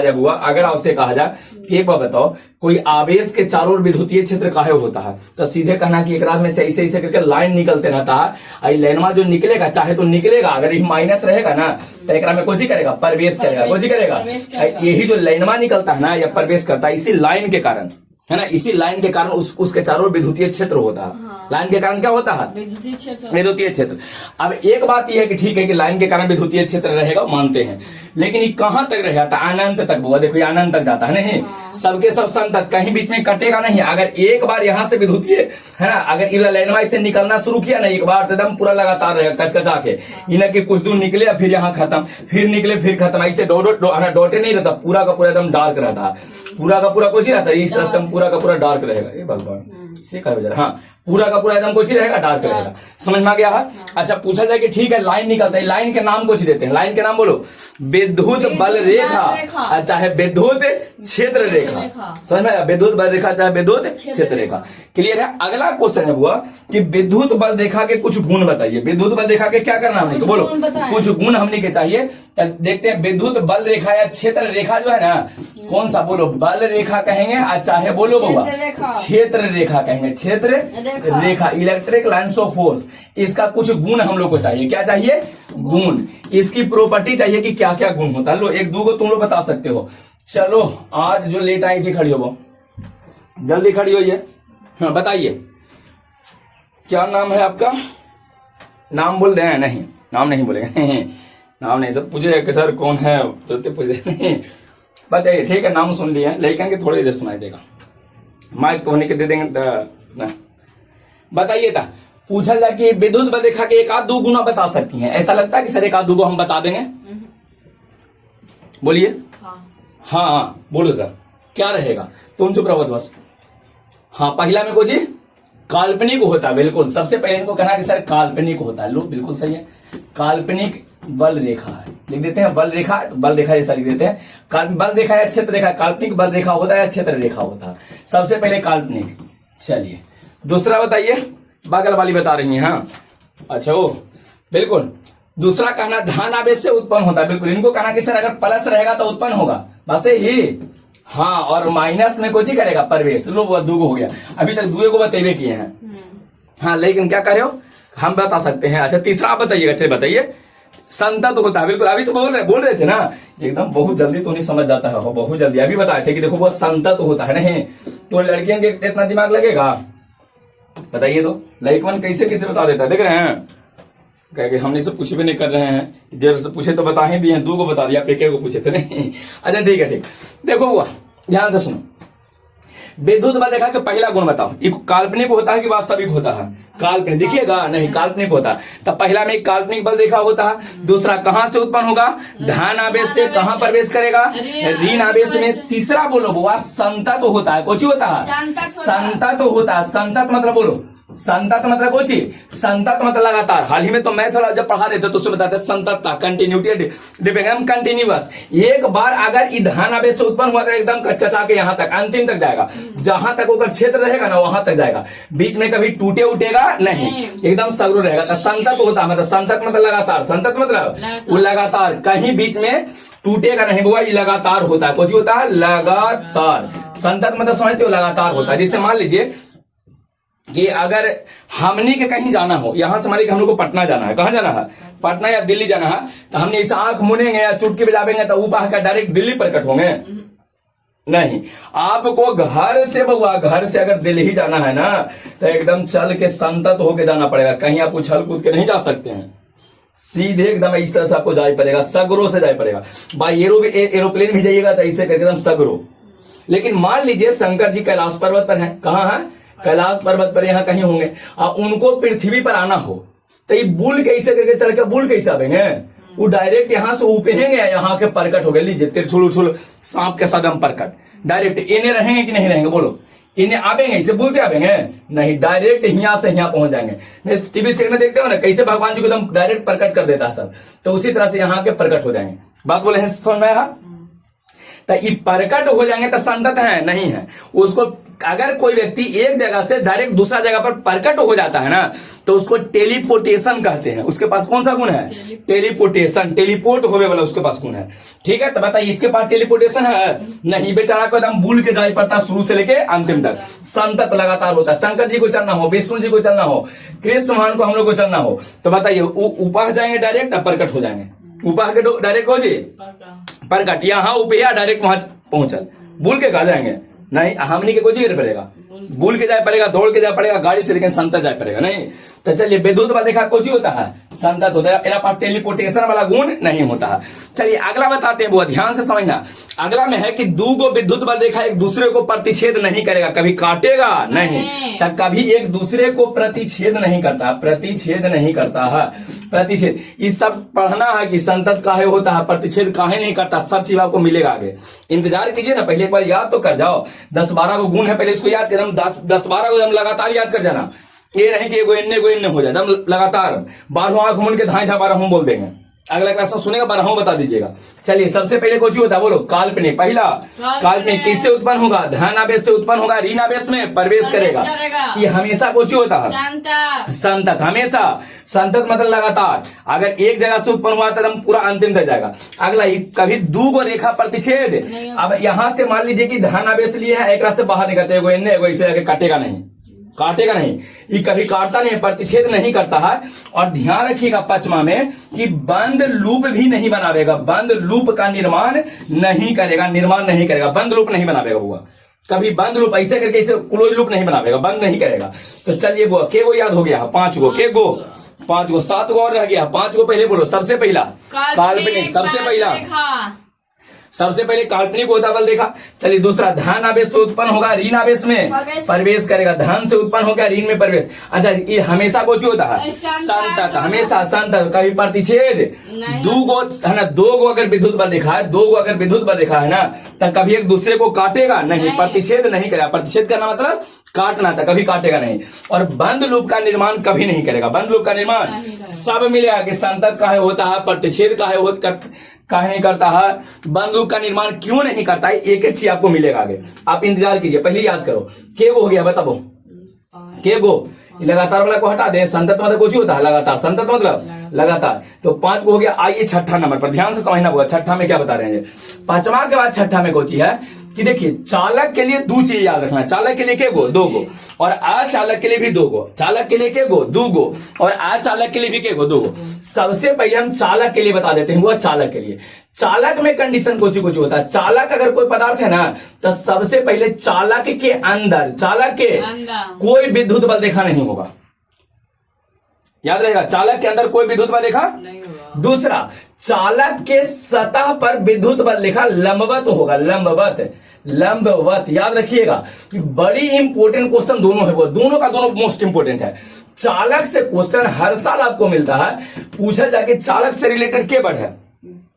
जाए बुआ, अगर आपसे कहा जाए कि एक बार बताओ, कोई आवेश के चारों ओर विद्युतीय क्षेत्र काहे होता है, तो सीधे कहना कि एक रात में से ऐसे करके लाइन निकलते रहता है। लाइनमा जो निकलेगा, चाहे तो निकलेगा, अगर ये माइनस रहेगा ना तो एक में कुछ ही करेगा, प्रवेश करेगा। कुछ ही करेगा, यही जो लाइनमा निकलता है ना या प्रवेश करता है, इसी लाइन के कारण, है ना, इसी लाइन के कारण उसके चारों ओर विद्युतीय क्षेत्र होता है। लाइन के कारण क्या होता है, विद्युतीय क्षेत्र। अब एक बात यह है कि ठीक है कि लाइन के कारण विद्युतीय क्षेत्र रहेगा, मानते हैं, लेकिन ये कहां तक रह जाता है, अनंत तक। बुआ देखो, ये अनंत तक जाता है, नहीं सबके सब संतत, कहीं बीच में कटेगा नहीं। अगर एक बार यहाँ से विद्युतीय, है ना, अगर लाइन से निकलना शुरू किया ना एक बार, तो एकदम पूरा लगातार रहेगा कचकचा के। इन्हें कि कुछ दूर निकले फिर यहाँ खत्म, फिर निकले फिर खत्म, ऐसे डॉटे नहीं रहता, पूरा का पूरा एकदम डार्क रहता है, पूरा का पूरा कुछ ही रहता है। इस रास्ते में पूरा का पूरा डार्क रहेगा। ये भगवान से कहा जरा, हाँ पूरा का पूरा एकदम कुछ ही रहेगा, डार्क रहेगा। समझ में आ गया है। अच्छा, पूछा जाए कि ठीक है लाइन निकलता है, लाइन के नाम कुछ देते हैं। लाइन के नाम बोलो, विद्युत बल रेखा चाहे विद्युत क्षेत्र रेखा। समझ में, विद्युत बल रेखा चाहे विद्युत क्षेत्र रेखा। क्लियर है। अगला क्वेश्चन है हुआ कि विद्युत बल रेखा के कुछ गुण बताइए। विद्युत बल रेखा के क्या करना हमने, बोलो कुछ गुण हमने के चाहिए। देखते हैं विद्युत बल रेखा या क्षेत्र रेखा जो है ना, कौन सा बोलो, बल रेखा कहेंगे चाहे बोलो बाबा क्षेत्र रेखा कहेंगे। क्षेत्र रेखा, इलेक्ट्रिक लाइन्स ऑफ फोर्स। इसका कुछ गुण हम लोग को चाहिए। क्या चाहिए, गुण। इसकी प्रॉपर्टी चाहिए कि क्या क्या गुण होता है। लो एक दो तुम लोग बता सकते हो। चलो आज जो लेट आई थी खड़ी हो वो जल्दी खड़ी होइए। हाँ बताइए, क्या नाम है आपका? नाम बोल रहे हैं? नहीं नाम नहीं बोलेंगे नाम नहीं, सब पूछे कि सर कौन है, तो पूछे नहीं बताइए। ठीक है, नाम सुन लिए, लेकिन थोड़ी देर सुनाई देगा, माइक तो होने के दे देंगे। बताइए था, पूछा जाए कि विद्युत बल रेखा के एक आध दो गुना बता सकती हैं। ऐसा लगता है कि सर एक आध दो को हम बता देंगे? बोलिए। हाँ बोलो सर, क्या रहेगा? तुम चुप रहो बस। हाँ, पहला में कुछ काल्पनिक होता है। बिल्कुल, सबसे पहले इनको कहना कि सर काल्पनिक होता है। लो बिल्कुल सही है, काल्पनिक बल रेखा है। लिख देते हैं बल रेखा, तो बल रेखा जैसा लिख देते हैं। बल रेखा या क्षेत्र रेखा, काल्पनिक बल रेखा होता है या क्षेत्र रेखा होता है। सबसे पहले काल्पनिक। चलिए दूसरा बताइए, बगल वाली बता रही है। हाँ अच्छा वो बिल्कुल। दूसरा कहना धन आवेश से उत्पन्न होता है, बिल्कुल। इनको कहना कि सर अगर प्लस रहेगा तो उत्पन्न होगा, बस ही। हाँ, और माइनस में कुछ ही करेगा प्रवेश। लो वो दूगो हो गया, अभी तक दुए को बतेबे किए हैं। हाँ लेकिन क्या कर रहे हो, हम बता सकते हैं। अच्छा तीसरा आप बताइएगा। चलिए बताइए। संतत होता है, बिल्कुल। अभी तो बोल रहे थे ना एकदम, बहुत जल्दी तो नहीं समझ जाता है, बहुत जल्दी। अभी बताए थे कि देखो वो संतत होता है। नहीं तो लड़कियों के इतना दिमाग लगेगा, बताइए तो। लड़कन कैसे कैसे बता देता है, देख रहे हैं। कह के हमने से पूछे भी नहीं कर रहे हैं, देर से पूछे तो बता ही दिए, दो को बता दिया, एक को पूछे थे नहीं। अच्छा ठीक है, ठीक। देखो हुआ, ध्यान से सुनो। विद्युत बल देखा कि पहला गुण बताओ, ये काल्पनिक होता है कि वास्तविक होता है? काल्पनिक, दिखिएगा नहीं, काल्पनिक होता है। तब पहला में एक काल्पनिक बल देखा होता है। दूसरा कहां से उत्पन्न होगा, धन आवेश से। कहां प्रवेश करेगा, ऋण आवेश में। तीसरा बोलो बुआ, संतत होता है। कुछ होता है, संतत होता है। संतत मतलब बोलो, संतत मतलब कुछ ही, संतत मतलब लगातार। हाल ही में तो मैथ वाला जब पढ़ा रहे थे तो उसमें बताते संततता, कंटिन्यूटी, डिपेंडेंट, कंटिन्यूअस। एक बार अगर धन आवेश से उत्पन्न हुआ तो एकदम कचकचा के यहाँ तक अंतिम तक जाएगा, जहां तक ओकर क्षेत्र रहेगा ना वहां तक जाएगा, बीच में कभी टूटे उठेगा नहीं, एकदम सगरो रहेगा। तो संतत होता मतलब, संतत मतलब लगातार, संतत मतलब वो लगातार, कहीं बीच में टूटेगा नहीं बुआ, ये लगातार होता है। कुछ होता है लगातार। संतत मतलब समझते हो, लगातार होता है। जिससे मान लीजिए कि अगर हमने के कहीं जाना हो, यहां से मान लीजिए हम लोग को पटना जाना है, कहां जाना है, पटना या दिल्ली जाना है, तो हमने इस आंख मुनेंगे या चुटकी बजावेंगे तो ऊपर का डायरेक्ट दिल्ली प्रकट होंगे नहीं। आपको घर से बउआ, घर से अगर दिल्ली जाना है ना तो एकदम चल के संतत होके जाना पड़ेगा, कहीं आप उछल कूद के नहीं जा सकते हैं, सीधे एकदम इस तरह से आपको जाना पड़ेगा, सगरो से जाना पड़ेगा। बाई एरोप्लेन भी जाइएगा तो ऐसे करके एकदम सगरो। लेकिन मान लीजिए शंकर जी कैलाश पर्वत पर है, कहाँ है, कैलाश पर्वत पर यहाँ कहीं होंगे, और उनको पृथ्वी पर आना हो तो ये बुल कैसे करके चल के बुल कैसे आवेंगे, वो डायरेक्ट यहाँ से ऊपेंगे, यहाँ के प्रकट हो गए। लीजिए तिरछुल उछुल सांप के साथ हम प्रकट, डायरेक्ट इन्हें रहेंगे कि नहीं रहेंगे, बोलो। इन्हें आवेंगे, इसे बोलते आवेंगे नहीं, डायरेक्ट यहाँ से यहाँ पहुंच जाएंगे। टीवी सीरियल में देखते हो ना कैसे भगवान जी को एकदम डायरेक्ट प्रकट कर देता है सब, तो उसी तरह से यहाँ के प्रकट हो जाएंगे। बात बोले समझ में आया? तो ये प्रकट हो जाएंगे तो संतत है नहीं है। उसको अगर कोई व्यक्ति एक जगह से डायरेक्ट दूसरा जगह पर प्रकट हो जाता है ना तो उसको टेलीपोर्टेशन कहते हैं। उसके पास कौन सा गुण है, टेलीपोर्टेशन, टेलीपोर्ट होने वाला उसके पास गुण है। ठीक है, तो बताइए इसके पास टेलीपोर्टेशन है नहीं, बेचारा को एकदम भूल के जाना पड़ता है शुरू से लेके अंतिम तक। संतत लगातार होता है। शंकर जी को चलना हो, विष्णु जी को चलना हो, कृष्ण भगवान को हम लोग को चलना हो, तो बताइए ऊपर जाएंगे डायरेक्ट, प्रकट हो जाएंगे। ऊपर के डायरेक्ट हो जी प्रकट, यहाँ ऊपर डायरेक्ट वहां पहुंचल, भूल के कहा जाएंगे नहीं, हमनी के कोई जगह पड़ेगा, भूल के जाए पड़ेगा, दौड़ के जाए पड़ेगा, गाड़ी से, लेकिन संतत जाए पड़ेगा नहीं। तो चलिए विद्युत बल देखा कुछ ही होता है, संतत होता है, मेरा पास टेलीपोर्टेशन वाला गुण नहीं होता है। चलिए अगला बताते हैं, वो ध्यान से समझना। अगला में है कि दो गो विद्युत बल रेखा एक दूसरे को प्रतिच्छेद नहीं करेगा, कभी काटेगा नहीं, तो कभी एक दूसरे को प्रतिच्छेद नहीं करता, प्रतिच्छेद नहीं करता है, प्रतिच्छेद। ये सब पढ़ना है कि संतत काहे होता है, प्रतिच्छेद काहे नहीं करता, सब चीज आपको मिलेगा आगे। इंतजार कीजिए ना, पहले एक बार याद तो कर जाओ। 10-12 को गुण है, पहले इसको याद कर, 10-12 को लगातार याद कर जाना। ये नहीं कि एगो इन्ने हो जाए, लगातार 12 आंख मूंद के धाए 12 बोल देंगे। अगला क्लास में सुनेगा 12 बता दीजिएगा। चलिए सबसे पहले कुछ होता है, बोलो काल्पनिक। पहला काल्पनिक किससे उत्पन्न होगा, धन आवेश से उत्पन्न होगा, ऋण आवेश में प्रवेश करेगा। ये हमेशा कुछ होता है संतत, हमेशा संतत मतलब लगातार। अगर एक जगह से उत्पन्न हुआ तो पूरा अंतिम तक जाएगा। अगला कभी दो गो रेखा प्रतिच्छेद। अब यहाँ से मान लीजिए कि धन आवेश लिए है, एक से बाहर निकलते, एगो इन्ने एगो इसे आगे काटेगा नहीं, काटेगा नहीं, ये कभी काटता नहीं, प्रतिच्छेद नहीं करता है। और ध्यान रखिएगा पचमा में कि बंद लूप भी नहीं बनावेगा, बंद लूप का निर्माण नहीं करेगा, निर्माण नहीं करेगा, बंद लूप नहीं बनावेगा वो, कभी बंद लूप ऐसे करके इसे क्लोज लूप नहीं बनावेगा, बंद नहीं करेगा। तो चलिए वो के गो याद हो गया, 5 गो, के गो 5 गो, 7 गो और रह गया, 5 गो पहले बोलो। सबसे पहला काल्पनिक, सबसे पहले काल्पनिक होता बल देखा। चलिए दूसरा धन आवेश से उत्पन्न होगा, ऋण आवेश में प्रवेश करेगा, धन से उत्पन्न होगा, ऋण में प्रवेश। अच्छा ये हमेशा कुछ होता है संतत, हमेशा संतत, कभी प्रतिच्छेद। दो गो है ना, 2 गो अगर विद्युत बल देखा है, 2 गो अगर विद्युत बल देखा है ना, तो कभी एक दूसरे को काटेगा नहीं, प्रतिच्छेद नहीं करेगा। प्रतिच्छेद करना मतलब काटना था, कभी काटेगा नहीं। और बंद लूप का निर्माण कभी नहीं करेगा, बंद लूप का निर्माण सब मिलेगा कि संतत काहे होता है, प्रतिच्छेद काहे नहीं करता है, बंद लूप का निर्माण क्यों नहीं करता है, एक एक चीज आपको मिलेगा आगे। आप इंतजार कीजिए, पहले याद करो। के गो हो गया बताओ, के गो लगातार वाला को हटा दे, संतत मतलब कुछ ही होता है लगातार, संतत मतलब लगातार। तो 5 को हो गया। आइए छठा नंबर पर ध्यान से समझना होगा, छठा में क्या बता रहे हैं। पांचवा के बाद छठा में कोची है कि देखिए चालक के लिए दो चीज याद रखना, चालक के लिए के गो, दो गो, और अचालक के लिए भी दो गो। चालक के लिए के गो, दो गो, और अचालक के लिए भी के गो, दो गो। सबसे पहले हम चालक के लिए बता देते हैं, वो चालक के लिए। चालक में कंडीशन कुछ कुछ होता है। चालक अगर कोई पदार्थ है ना, तो सबसे पहले चालक के अंदर, चालक के कोई विद्युत बल रेखा नहीं होगा। याद रहेगा, चालक के अंदर कोई विद्युत बल रेखा नहीं होगा। दूसरा, चालक के सतह पर विद्युत बल रेखा लंबवत होगा, लंबवत, लंबवत। याद रखिएगा कि बड़ी इंपोर्टेंट क्वेश्चन दोनों है, वो दोनों का दोनों मोस्ट इंपोर्टेंट है। चालक से क्वेश्चन हर साल आपको मिलता है, पूछा जाके चालक से रिलेटेड के वर्ड है,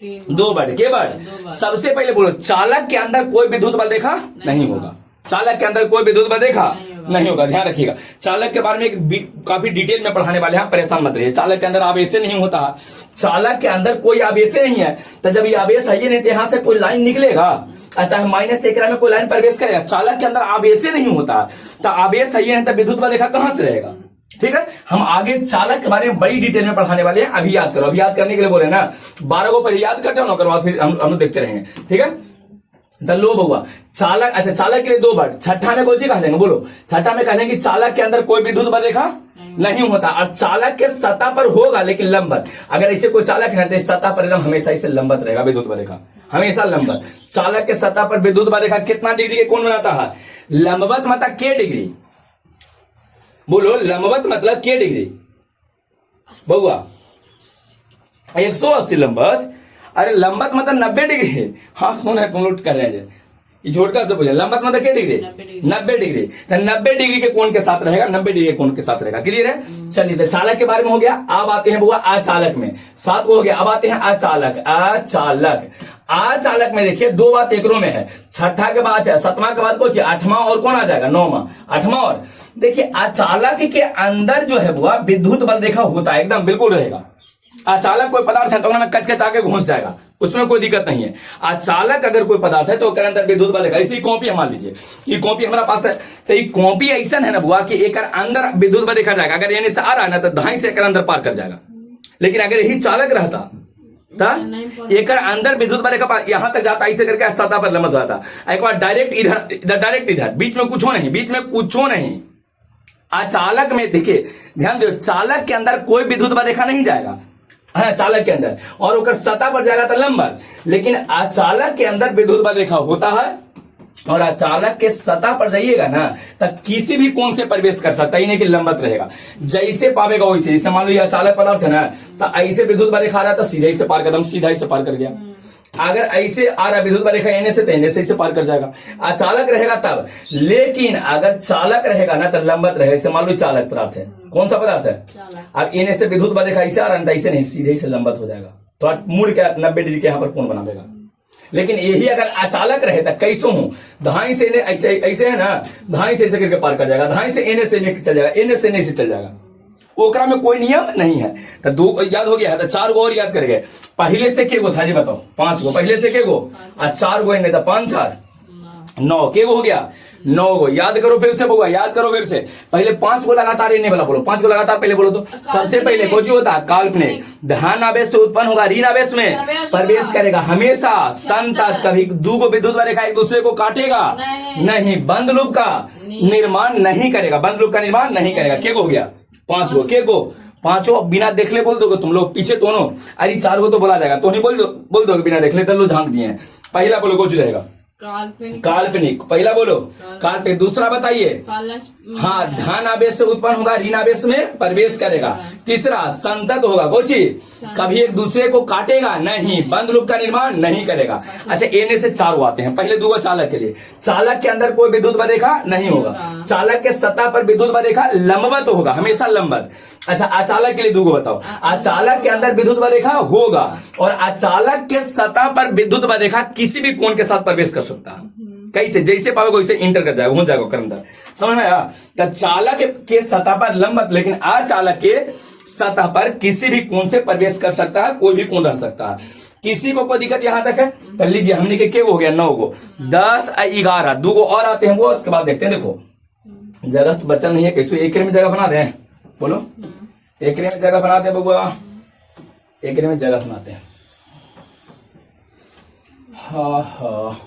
दो वर्ड, के वर्ड। सबसे पहले बोलो, चालक के अंदर कोई विद्युत बल रेखा नहीं होगा, चालक के अंदर कोई विद्युत बल रेखा नहीं होगा। ध्यान रखिएगा, चालक के बारे में काफी डिटेल में पढ़ाने वाले हैं, परेशान मत रहिए। चालक के अंदर आवेश नहीं होता, चालक के अंदर कोई आवेश नहीं है। तो जब ये आवेश है नहीं, तो यहां से कोई लाइन निकलेगा, अच्छा माइनस एकरा में कोई लाइन प्रवेश करेगा। चालक के अंदर आवेश नहीं होता, तो आवेश है नहीं, तो विद्युत बल रेखा कहां से रहेगा। ठीक है, हम आगे चालक के बारे में बड़ी डिटेल में पढ़ाने वाले हैं। अभी याद करो, अभी याद करने के लिए बोले ना, 12 को पहले याद करते हो ना, कर बाद फिर हम लोग देखते रहेंगे। ठीक है, लो बउआ, चालक, अच्छा चालक के लिए दो वर्ड। छठा में कोई चीज कह देंगे, बोलो। छठा में कह देंगे चालक के अंदर कोई विद्युत बल रेखा नहीं होता, और चालक के सतह पर होगा लेकिन लंबवत। अगर ऐसे कोई चालक है तो सतह पर एकदम हमेशा इसे लंबवत रहेगा, विद्युत बल रेखा हमेशा लंबवत। चालक के सतह पर विद्युत बल रेखा कितना डिग्री के कोण बनाता है, लंबवत मतलब के डिग्री, बोलो लंबवत मतलब के डिग्री बउआ, 180 लंबवत। अरे लंबवत मतलब 90 डिग्री। हाँ सुने, तुम लोग कर रहे हैं ये झोटका से पूछे, लंबवत मतलब क्या डिग्री, 90 डिग्री। तो 90 डिग्री के कोण के साथ रहेगा, 90 डिग्री के कोण के साथ रहेगा। क्लियर है। चलिए, तो चालक के बारे में हो गया। अब आते हैं बुआ अचालक में, 7 को हो गया। अब आते हैं अचालक, अचालक, अचालक में देखिए दो बात एक में है। छठा के बाद है, 7वां के बाद कुछ 8वां और कौन आ जाएगा, 9वां, 8वां। और देखिए अचालक के अंदर जो है बुआ विद्युत बल रेखा होता है, एकदम बिल्कुल रहेगा। अचालक कोई पदार्थ है तो उन्हें कच कच आके घुस जाएगा, उसमें कोई दिक्कत नहीं है। अचालक अगर कोई पदार्थ है तो अंदर विद्युत बल रेखा। इसी कॉपी मान लीजिए, ये कॉपी हमारा पास है, तो ये कॉपी ऐसा है ना बुआ कि एक अंदर विद्युत बल रेखा जाएगा। अगर यानी से आ रहा है ना तो धाई से एक अंदर पार कर जाएगा। लेकिन अगर यही चालक रहता एक अंदर विद्युत बल रेखा यहां तक जाता, ऐसे करके सतह पर लंबवत जाता। एक बार डायरेक्ट इधर, इधर डायरेक्ट इधर, बीच में कुछ हो नहीं, बीच में कुछ हो नहीं। अचालक में देखिए ध्यान दो, चालक के अंदर कोई विद्युत बल रेखा नहीं जाएगा है चालक के अंदर, और ओकर सतह पर जाएगा तो लंबवत। लेकिन अचालक के अंदर विद्युत बल रेखा होता है, और अचालक के सतह पर जाइएगा ना तो किसी भी कोण से प्रवेश कर सकता है, नहीं कि लंबवत रहेगा। जैसे पावेगा वैसे, जैसे मान लो ये अचालक पदार्थ है ना, तो ऐसे विद्युत बल रेखा आ रहा था, सीधा ही से पार कर, सीधा ही से पार कर गया। अगर ऐसे आ रहा विद्युत बल रेखा एने से तो एने से पार कर जाएगा, अचालक रहेगा तब। लेकिन अगर चालक रहेगा ना तो लंबवत रहेगा। जैसे मान लो चालक पदार्थ है, कौन सा पदार्थ है, अब एने से विद्युत बल रेखा ऐसे आ रहा है, ऐसे नहीं, सीधे ही से लंबवत हो जाएगा, तो मुड़ के 90 डिग्री के यहाँ पर कोण बनावेगा। लेकिन यही अगर अचालक रहे तो कैसो हूं, धाई से ऐसे ऐसे है ना, धाई से ऐसे करके पार कर जाएगा, धाई से एने से चल जाएगा, एने से नहीं से चल जाएगा। ओकरा में कोई नियम नहीं है। तो दो याद हो गया है, तो 4 गो और याद करेंगे। पहले से के गो था जी बताओ, 5 गो। पहले से के गो और 4 गो, नहीं तो 5 4 9 के गो हो गया, 9 गो। याद करो फिर से बउआ, याद करो फिर से। पहले 5 गो लगातार इन्हें वाला बोलो, 5 गो लगातार पहले बोलो। तो सबसे पहले कुछ होता है काल्पनिक, धन आवेश से उत्पन्न होगा, ऋण आवेश में प्रवेश करेगा हमेशा, संतत। कभी दो गो विद्युत रेखा एक दूसरे को काटेगा नहीं, बंद लूप का निर्माण नहीं करेगा, बंद लूप का निर्माण नहीं करेगा। के गो हो गया, 5 गो। के गो, 5 बिना देखले बोल दोगे तुम लोग, पीछे दोनों। अरे 4 गो तो बोला जाएगा, तो नहीं बोल दोगे बिना देखले, तो लो झांक दिए। पहला बोलो कुछ रहेगा, काल्पनिक। पहला बोलो काल्पनिक। दूसरा बताइए, हाँ धन आवेश से उत्पन्न होगा, ऋण आवेश में प्रवेश करेगा। तीसरा संतत होगा, कोची कभी एक दूसरे को काटेगा नहीं, बंद लूप का निर्माण नहीं करेगा। अच्छा एने से 4 आते हैं। पहले 2 चालक के लिए, चालक के अंदर कोई विद्युत बल रेखा नहीं होगा, चालक के सतह पर विद्युत बल रेखा लंबवत होगा, हमेशा लंबवत। अच्छा अचालक के लिए 2 बताओ, अचालक के अंदर विद्युत बल रेखा होगा, और अचालक के सतह पर विद्युत बल रेखा किसी भी कोण के साथ प्रवेश कर सकता है। कैसे, जैसे पावेगा वैसे इंटर कर जाएगा, हो जाएगा करंट। समझ में आया। तो चालक के सतह पर लंबवत, लेकिन अचालक के सतह पर किसी भी कोण से प्रवेश कर सकता है, कोई भी कोण रह सकता है। किसी को कोई दिक्कत यहां तक है तो लीजिए, हमने के हो गया 9 गो, 10 11, 2 गो और आते हैं वो, उसके बाद देखते हैं। देखो जगह तो बचल नहीं है, कैसे एकरे में जगह बना दें, बोलो एकरे में जगह बना दें बबुआ, एकरे में जगह बनाते हैं। हाँ हाँ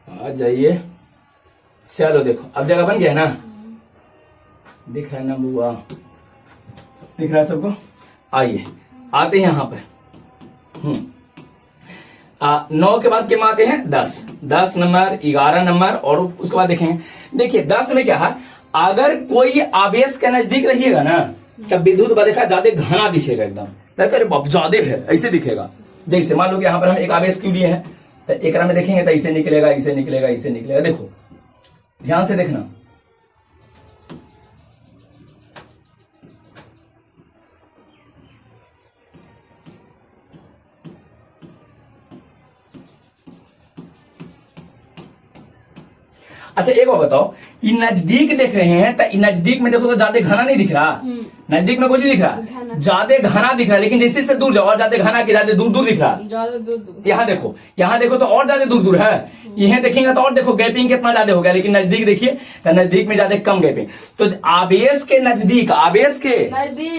आ जाइए, चलो देखो अब जगह बन गया है ना, दिख रहा है ना बुआ, दिख रहा है सबको। आइए आते हैं यहाँ पे 9 के बाद क्या आते हैं 10 नंबर, 11 नंबर, और उसके बाद देखेंगे। देखिए 10 में क्या है, अगर कोई आवेश के नजदीक रहिएगा ना तब विद्युत बल ज्यादा घना दिखेगा, एकदम ज्यादा है ऐसे दिखेगा। जैसे मान लो कि यहाँ पर हम एक आवेश क्यों लिए हैं, तो एक में देखेंगे तो ऐसे निकलेगा, ऐसे निकलेगा, ऐसे निकलेगा। देखो ध्यान से देखना, अच्छा एक बात बताओ, ये नजदीक देख रहे हैं तो नजदीक में देखो तो ज्यादा घना नहीं दिख रहा, नजदीक में कुछ नहीं दिख रहा, ज्यादा घना दिख रहा है, लेकिन जैसे से दूर जाओ और ज्यादा घना की ज्यादा दूर दूर दिख रहा है। यहाँ देखो तो और ज्यादा दूर दूर है, यहाँ देखेंगे तो और देखो गैपिंग कितना ज्यादा हो गया, लेकिन नजदीक देखिए तो नजदीक में ज्यादा कम गैपिंग। तो आवेश के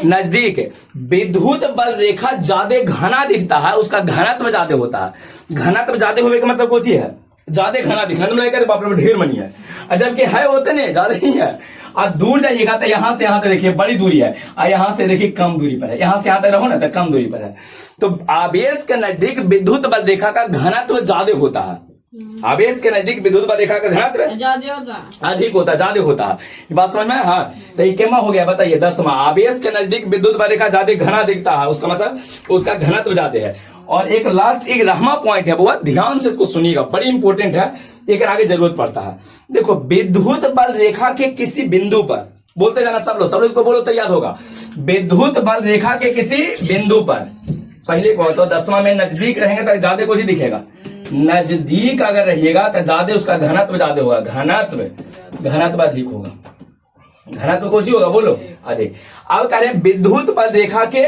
नजदीक विद्युत बल रेखा ज्यादा घना दिखता है, उसका घनत्व ज्यादा होता है। घनत्व ज्यादा होने का मतलब कौन सी है, ज्यादा घना दिखना, तुम लोग बाप रे ढेर मनी है, जबकि है होते नहीं ज्यादा ही है। और दूर जाइएगा तो यहाँ से यहाँ तक देखिए बड़ी दूरी है, और यहाँ से देखिए कम दूरी पर है, यहाँ से यहाँ तक रहो ना तो कम दूरी पर है। तो आवेश के नजदीक विद्युत बल रेखा का घनत्व ज्यादा होता है, आवेश के नजदीक विद्युत बल रेखा का घनत्व अधिक होता है, ज्यादा होता है। ये बात समझ में है? हाँ, तो ये क्या हो गया बताइए 10वां, आवेश के नजदीक विद्युत बल रेखा ज्यादा घना दिखता है, उसका मतलब उसका घनत्व ज्यादा है। और एक लास्ट 11वां पॉइंट है, बहुत ध्यान से इसको सुनिएगा, बड़ी इंपॉर्टेंट है, एक आगे जरूरत पड़ता है। देखो विद्युत बल रेखा के किसी बिंदु पर, बोलते जाना सब लोग इसको बोलो तो याद होगा, विद्युत बल रेखा के किसी बिंदु पर, पहले को तो 10वां में नजदीक रहेंगे तो ज्यादा कुछ दिखेगा, नजदीक अगर रहिएगा तो ज्यादा उसका घनत्व ज्यादा होगा, घनत्व अधिक होगा, घनत्व कुछ ही होगा, बोलो अधिक। अब कह रहे हैं विद्युत बल रेखा के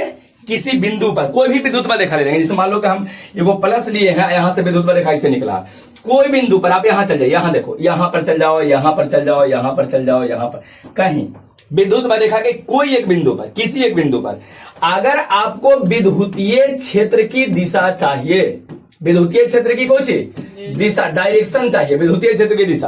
किसी बिंदु पर, कोई भी विद्युत बल रेखा ले लेंगे, जैसे मान लो कि हम वो प्लस लिए हैं, यहाँ से विद्युत बल रेखा से निकला, कोई बिंदु पर आप यहाँ चल जाइए, यहाँ देखो, यहाँ पर चल जाओ, यहाँ पर चल जाओ, यहाँ पर चल जाओ, यहाँ पर कहीं विद्युत बल रेखा के कोई एक बिंदु पर, किसी एक बिंदु पर अगर आपको विद्युतीय क्षेत्र की दिशा चाहिए, विद्युतीय क्षेत्र की कौन सी दिशा, डायरेक्शन चाहिए, विद्युतीय क्षेत्र की दिशा,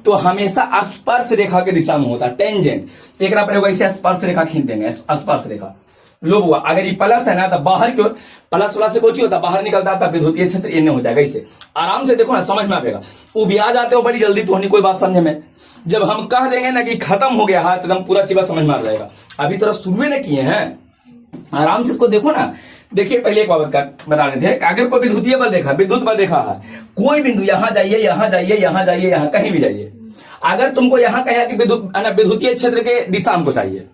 तो हमेशा स्पर्श रेखा की दिशा में होता है, टेंजेंट। एक ऐसे स्पर्श रेखा खींच देंगे, स्पर्श रेखा लो हुआ, अगर ये प्लस है ना तो बाहर की ओर प्लस वाला से कुछ होता, बाहर निकलता था विद्युतीय क्षेत्र इन्हें हो जाएगा। इसे आराम से देखो ना, समझ में आएगा, वो भी आ जाते हो बड़ी जल्दी तो होनी कोई बात समझे में। जब हम कह देंगे ना कि खत्म हो गया हाथ, एकदम पूरा चीज समझ में आ जाएगा। अभी तो शुरू न किए हैं, आराम से इसको देखो ना। देखिए पहले एक बात का बता रहे थे, अगर कोई विद्युतीय बल रेखा, विद्युत बल रेखा है, कोई बिंदु यहाँ जाइए, यहाँ जाइए, यहाँ जाइए, यहाँ कहीं भी जाइए, अगर तुमको यहाँ कहा कि विद्युतीय क्षेत्र के दिशा हमको चाहिए,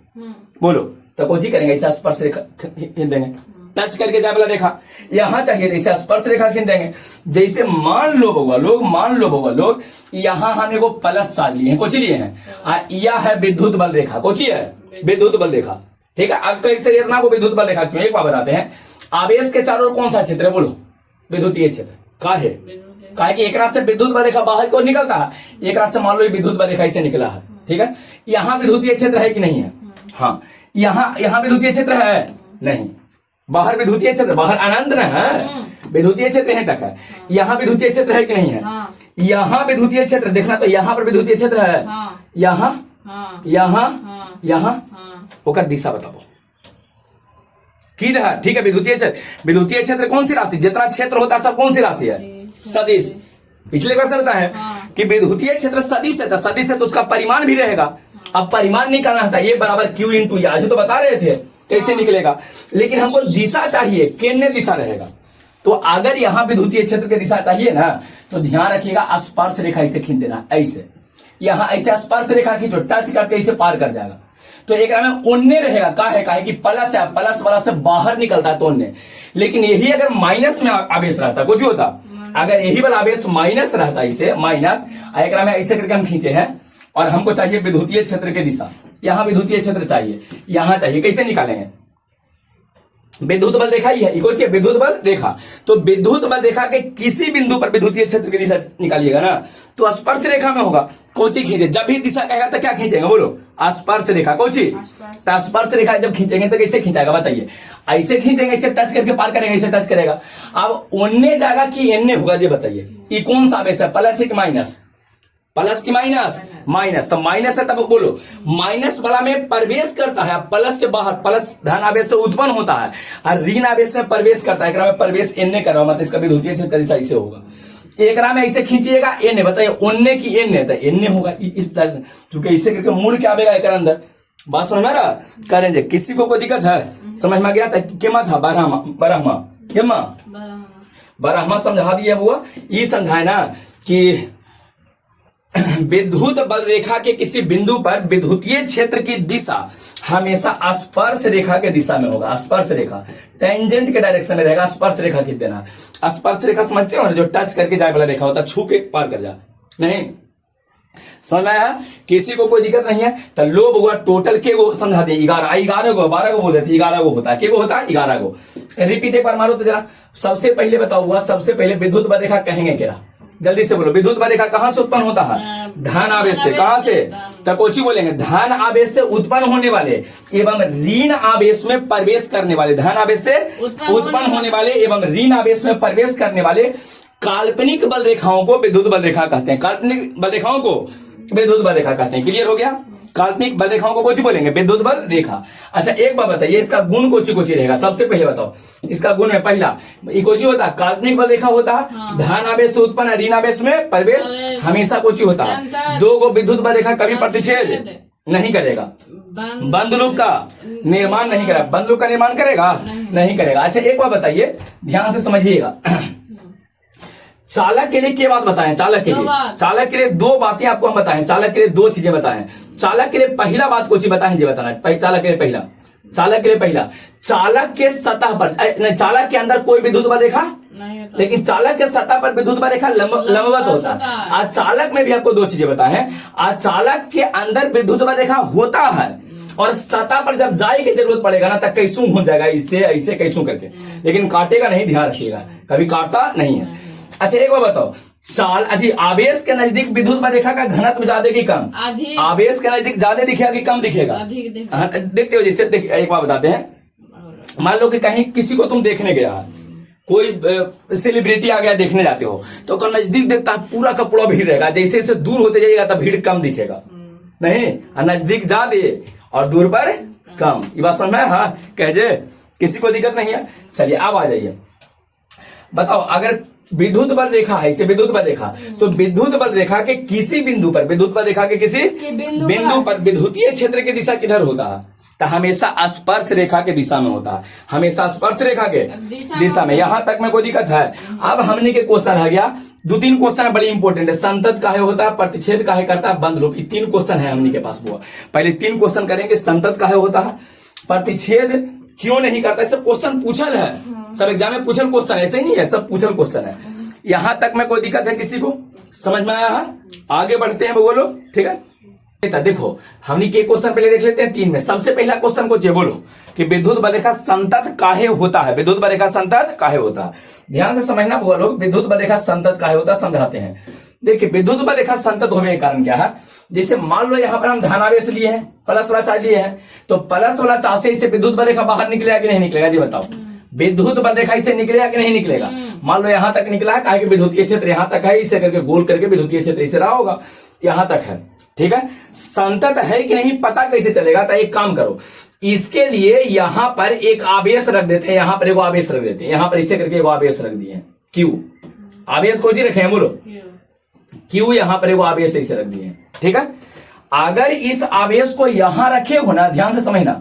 बोलो तो कुछ ही करेंगे, ऐसा स्पर्श रेखा खींच देंगे, टच करके जाए वाला रेखा, यहाँ चाहिए तो ऐसा स्पर्श रेखा खींच देंगे। जैसे मान लो लोग यहाँ हम एगो प्लस चार्ज लिए हैं, कुछ लिए हैं, यह है विद्युत बल रेखा, कुछ ही है विद्युत बल रेखा, ठीक है। अब कई से इतना को विद्युत बल रेखा क्यों, एक बार बताते हैं, आवेश के चारों ओर कौन सा क्षेत्र है, बोलो विद्युतीय क्षेत्र का है, कि एक रास्ते विद्युत बल रेखा बाहर को निकलता है, एक रास्ते मान लो विद्युत बल रेखा से निकला है, ठीक है। यहाँ विद्युतीय क्षेत्र है कि नहीं है, हाँ, यहाँ विद्युतीय क्षेत्र है नहीं, बाहर विद्युतीय क्षेत्र, बाहर अनंत न है, विद्युतीय क्षेत्र यहीं तक है। यहाँ विद्युतीय क्षेत्र है कि नहीं है, यहाँ विद्युतीय क्षेत्र देखना, तो यहाँ पर विद्युतीय क्षेत्र है, यहाँ होकर दिशा बताओ किधर, ठीक है। विद्युतीय क्षेत्र कौन सी राशि, जितना क्षेत्र होता है सब कौन सी राशि है, सदिश। पिछले क्लास में बताया है कि विद्युतीय क्षेत्र सदिश है, सदिश है तो उसका परिमाण भी रहेगा। अब परिमाण निकालना था, ये बराबर Q इंटू आज तो बता रहे थे कैसे निकलेगा, लेकिन हमको दिशा चाहिए, केंद्र दिशा रहेगा। तो अगर यहाँ विद्युतीय क्षेत्र की दिशा चाहिए ना, तो ध्यान रखिएगा स्पर्श रेखा इसे खींच देना, ऐसे यहाँ ऐसे स्पर्श रेखा खींचो, टच करके इसे पार कर जाएगा। तो एक में उन्ने रहेगा, का है कि प्लस है, प्लस वाला से बाहर निकलता है तो उन्ने। लेकिन यही अगर माइनस में आवेश रहता कुछ होता, अगर यही वाला आवेश माइनस रहता, इसे माइनस एक में ऐसे करके हम खींचे हैं, और हमको चाहिए विद्युतीय क्षेत्र की दिशा, यहाँ विद्युतीय क्षेत्र चाहिए, यहाँ चाहिए, कैसे निकालेंगे, विद्युत बल रेखा ही है, इको चाहिए विद्युत बल रेखा। तो विद्युत बल रेखा के किसी बिंदु पर विद्युतीय क्षेत्र की दिशा निकालिएगा ना, तो स्पर्श रेखा में होगा। कोची खींचे, जब भी दिशा कहेगा तो क्या खींचेगा बोलो, स्पर्श रेखा। कोची, तो स्पर्श रेखा जब खींचेंगे तो कैसे खींचेगा बताइए, ऐसे खींचेंगे, ऐसे टच करके पार करेंगे, ऐसे टच करेगा। अब ओन्ने जाएगा कि एन्ने होगा, ये बताइए। ये कौन सा आवेश है, प्लस कि माइनस, प्लस की माइनस, माइनस। तो माइनस है, तब बोलो माइनस वाला में प्रवेश करता है, प्लस से बाहर, प्लस धन आवेश से उत्पन्न होता है, और ऋण आवेश में प्रवेश करता है। एकरा में प्रवेश एन्ने कर रहा हूं, मतलब इसका विद्युतीय क्षेत्र दिशा ऐसे होगा। एकरा में ऐसे खींचिएगा एन्ने, बताइए ओन्ने की एन्ने, तो एन्ने होगा इस तरह, चूंकि इसे करके मुड़ के आवेगा एक अंदर। बात समझ में आ रहा, करेंगे। किसी को कोई दिक्कत है, समझ में आ गया था? केमा था, बारहमा केमा, बारहमा समझा दिया वो। ये समझाए ना कि विद्युत बल रेखा के किसी बिंदु पर विद्युतीय क्षेत्र की दिशा हमेशा स्पर्श रेखा के दिशा में होगा। स्पर्श रेखा टेंजेंट के डायरेक्शन में रहेगा, स्पर्श रेखा खींच देना। स्पर्श रेखा समझते हो, जो टच करके जाए वाला रेखा होता है, छू के पार कर जा, नहीं समझ आया? किसी को कोई दिक्कत नहीं है तो लोग हुआ टोटल के वो समझा दे, 11 को 12 को बोल रहे थे, 11 को होता है, के को होता है 11 को। रिपीट एक बार मारो तो जरा। सबसे पहले बताओ हुआ, सबसे पहले विद्युत बल रेखा कहेंगे क्या, जल्दी से बोलो। विद्युत बल रेखा कहां से उत्पन्न होता है, धन आवेश से। कहां से, तकोची बोलेंगे, धन आवेश से उत्पन्न होने वाले एवं ऋण आवेश में प्रवेश करने वाले, धन आवेश से उत्पन्न होने वाले एवं ऋण आवेश में प्रवेश करने वाले काल्पनिक बल रेखाओं को विद्युत बल रेखा कहते हैं। काल्पनिक बल रेखाओं को विद्युत बल रेखा कहते हैं। क्लियर हो गया? काल्पनिक बल रेखाओं को कोची बोलेंगे, विद्युत बल रेखा। अच्छा एक बात बताइए, इसका गुण कोची रहेगा, सबसे पहले बताओ इसका गुण में। पहला कोची होता है, काल्पनिक बल रेखा होता है, धन आवेश से उत्पन्न ऋण आवेश में प्रवेश हमेशा कोची होता है। दो गो विद्युत बल रेखा कभी प्रतिच्छेद नहीं करेगा, बंद लूप का निर्माण नहीं करेगा। बंद लूप का निर्माण करेगा, नहीं करेगा। अच्छा एक बात बताइए, ध्यान से समझिएगा। चालक के लिए क्या बात बताएं, चालक के लिए दो बातें आपको हम बताएं, चालक के लिए दो चीजें बताएं। चालक के लिए पहला बात कुछ बताएं, जी बताना। चालक के लिए पहला, चालक के सतह पर नहीं, चालक के अंदर कोई विद्युत बल रेखा नहीं, लेकिन चालक के सतह पर विद्युत बल रेखा लंबवत होता है। आज चालक में भी आपको दो चीजें बताएं। आज चालक के अंदर विद्युत बल रेखा होता है, और सतह पर जब जाए की जरूरत पड़ेगा ना, तब कैसू हो जाएगा, इससे ऐसे कैसू करके, लेकिन काटेगा नहीं, ध्यान रखिएगा, कभी काटता नहीं है। अच्छा एक बार बताओ, आवेश के नजदीक विद्युत बल रेखा का घनत्व ज्यादा की कम, आवेश के नजदीक ज्यादा दिखेगा कि कम दिखेगा, देखते हो। जैसे एक बार बताते हैं, मान लो कि कहीं किसी को तुम देखने गया, कोई सेलिब्रिटी आ गया, देखने जाते हो, तो कल नजदीक देखता है पूरा का पूरा भीड़ रहेगा, जैसे जैसे दूर होते जाइएगा तब भीड़ कम दिखेगा, नहीं, नजदीक ज्यादा और दूर पर कम। ये बात समझ में? हाँ कह जे, किसी को दिक्कत नहीं है। चलिए अब आ जाइए, बताओ अगर विद्युत बल रेखा है, इसे विद्युत बल रेखा, तो विद्युत बल रेखा के किसी बिंदु पर, विद्युत बल रेखा के किसी बिंदु पर विद्युतीय क्षेत्र की दिशा किधर होता है, तो हमेशा स्पर्श रेखा के दिशा में होता है, हमेशा स्पर्श रेखा के दिशा में। यहां तक में कोई दिक्कत है? अब हमने के क्वेश्चन आ गया, 2-3 क्वेश्चन बड़ी इंपॉर्टेंट है। संतत काहे होता है, प्रतिच्छेद काहे करता है, बंद लूप, 3 क्वेश्चन है हमने के पास। वो पहले 3 क्वेश्चन करेंगे, संतत काहे होता है, प्रतिच्छेद क्यों नहीं करता, सब क्वेश्चन पूछल है, सब एग्जाम में पूछल क्वेश्चन, ऐसे ही नहीं है, सब पूछल क्वेश्चन है। यहां तक में कोई दिक्कत है किसी को, समझ में आया है? आगे बढ़ते हैं, बोलो ठीक है। देखो हमने के क्वेश्चन पहले देख लेते हैं 3 में। सबसे पहला क्वेश्चन को बोलो कि विद्युत बल रेखा संतत काहे होता है, विद्युत बल रेखा संतत काहे होता है। ध्यान से समझना बोलो, विद्युत बल रेखा संतत काहे होता है, समझाते हैं। देखिए विद्युत बल रेखा संतत होने के कारण क्या है, जैसे मान लो यहाँ पर हम धनावेश लिए हैं, प्लस वाला चार्ज लिए हैं, तो प्लस वाला चार्ज से इसे विद्युत बल रेखा बाहर निकलेगा कि नहीं निकलेगा, जी बताओ। विद्युत बल रेखा इसे निकलेगा कि नहीं निकलेगा। मान लो यहाँ तक निकला है, कहा कि विद्युतीय क्षेत्र यहाँ तक है, इसे करके गोल करके विद्युतीय क्षेत्र इसे रहा होगा, यहाँ तक है, ठीक है। संतत है कि नहीं पता कैसे चलेगा, तो एक काम करो, इसके लिए यहां पर एक आवेश रख देते हैं, यहां पर एक आवेश रख देते हैं, यहां पर इसे करके एक आवेश रख दिए हैं, क्यू आवेश को जी रखे हैं, बोलो क्यू, यहां पर एक आवेश इसे रख दिए हैं, ठीक है। अगर इस आवेश को यहां रखे हो ना, ध्यान से समझना,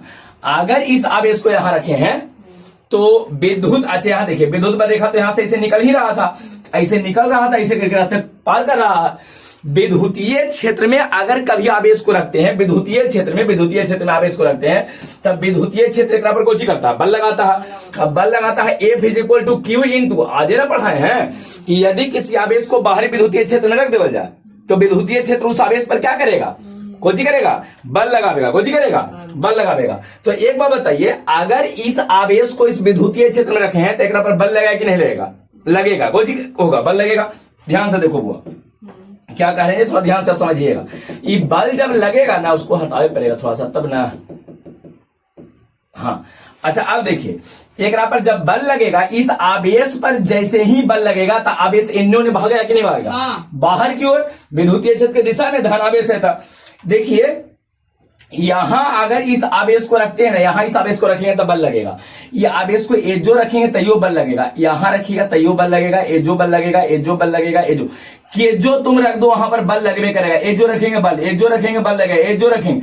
अगर इस आवेश को यहां रखे हैं तो विद्युत, अच्छा यहां देखिए विद्युत बल रेखा तो यहां से इसे निकल ही रहा था, ऐसे निकल रहा था, इसे करके रास्ते पार कर रहा है। विद्युतीय क्षेत्र में अगर कभी आवेश को रखते हैं, विद्युतीय क्षेत्र में आवेश को रखते हैं, तब विद्युतीय क्षेत्र के बराबर कोची करता है, बल लगाता है। अब बल लगाता है F equal to Q into, आज ना पढ़ाए हैं कि यदि किसी आवेश को बाहरी विद्युतीय क्षेत्र में रख देवल जाए तो विद्युतीय क्षेत्र उस आवेश पर क्या करेगा, कोची करेगा, बल लगावेगा, कोची करेगा, बल लगावेगा। तो एक बात बताइए, अगर इस आवेश को इस विद्युतीय क्षेत्र में रखे हैं तो एक पर बल लगेगा कि नहीं लगेगा, लगेगा, कोची होगा, बल लगेगा। ध्यान से देखो बुआ क्या कह रहे हैं, थोड़ा ध्यान से समझिएगा। ये बल जब लगेगा ना, उसको हटावे पड़ेगा थोड़ा सा तब ना। हाँ अच्छा, अब देखिए एक पर जब बल लगेगा, इस आवेश पर जैसे ही बल लगेगा तो आवेश अन्योन्य भागेगा कि नहीं भागेगा, बाहर की ओर, विद्युतीय क्षेत्र की दिशा में धनावेश है। देखिए यहां अगर इस आवेश को रखते हैं ना, यहां इस आवेश को रखेंगे तो बल लगेगा। ये आवेश को एजो रखेंगे तैयो बल लगेगा, यहां रखिएगा तैयो बल लगेगा, एजो बल लगेगा, एजो बल लगेगा, एजो कि जो तुम रख दो वहां पर बल लगने करेगा। एजो रखेंगे बल, एजो रखेंगे बल लगेगा, एजो रखेंगे।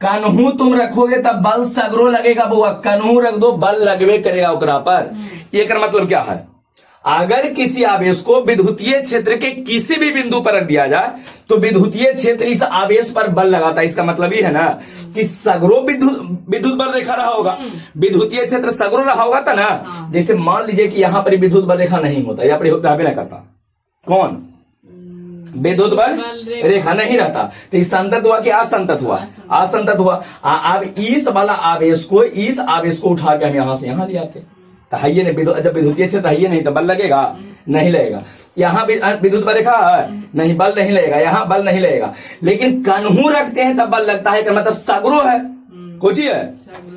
कन्हू तुम रखोगे तब बल सगरो लगेगा बउआ, कन्हू रख दो बल लगवे करेगा ओकरा पर। एक मतलब क्या है, अगर किसी आवेश को विद्युतीय क्षेत्र के किसी भी बिंदु पर रख दिया जाए तो विद्युतीय क्षेत्र इस आवेश पर बल लगाता है। इसका मतलब ये है ना कि सगरो विद्युत बल रेखा रहा होगा, विद्युतीय क्षेत्र सगरो रहा होगा था ना। जैसे मान लीजिए कि यहां पर विद्युत बल रेखा नहीं होता, या पर ना करता, कौन विद्युत बल रेखा नहीं रहता, तो इस संतत हुआ कि असंतत हुआ, असंतत हुआ। अब इस वाला आवेश को उठा के हम यहां से यहां ले आते, तो है ये नहीं, जब विद्युतीय क्षेत्र है ये नहीं तो बल लगेगा, नहीं लगेगा। यहाँ विद्युत बल रेखा है नहीं, बल नहीं लगेगा, यहाँ बल नहीं लगेगा। लेकिन कन्हू रखते हैं तब बल लगता है, मतलब सगरो है, कोची है,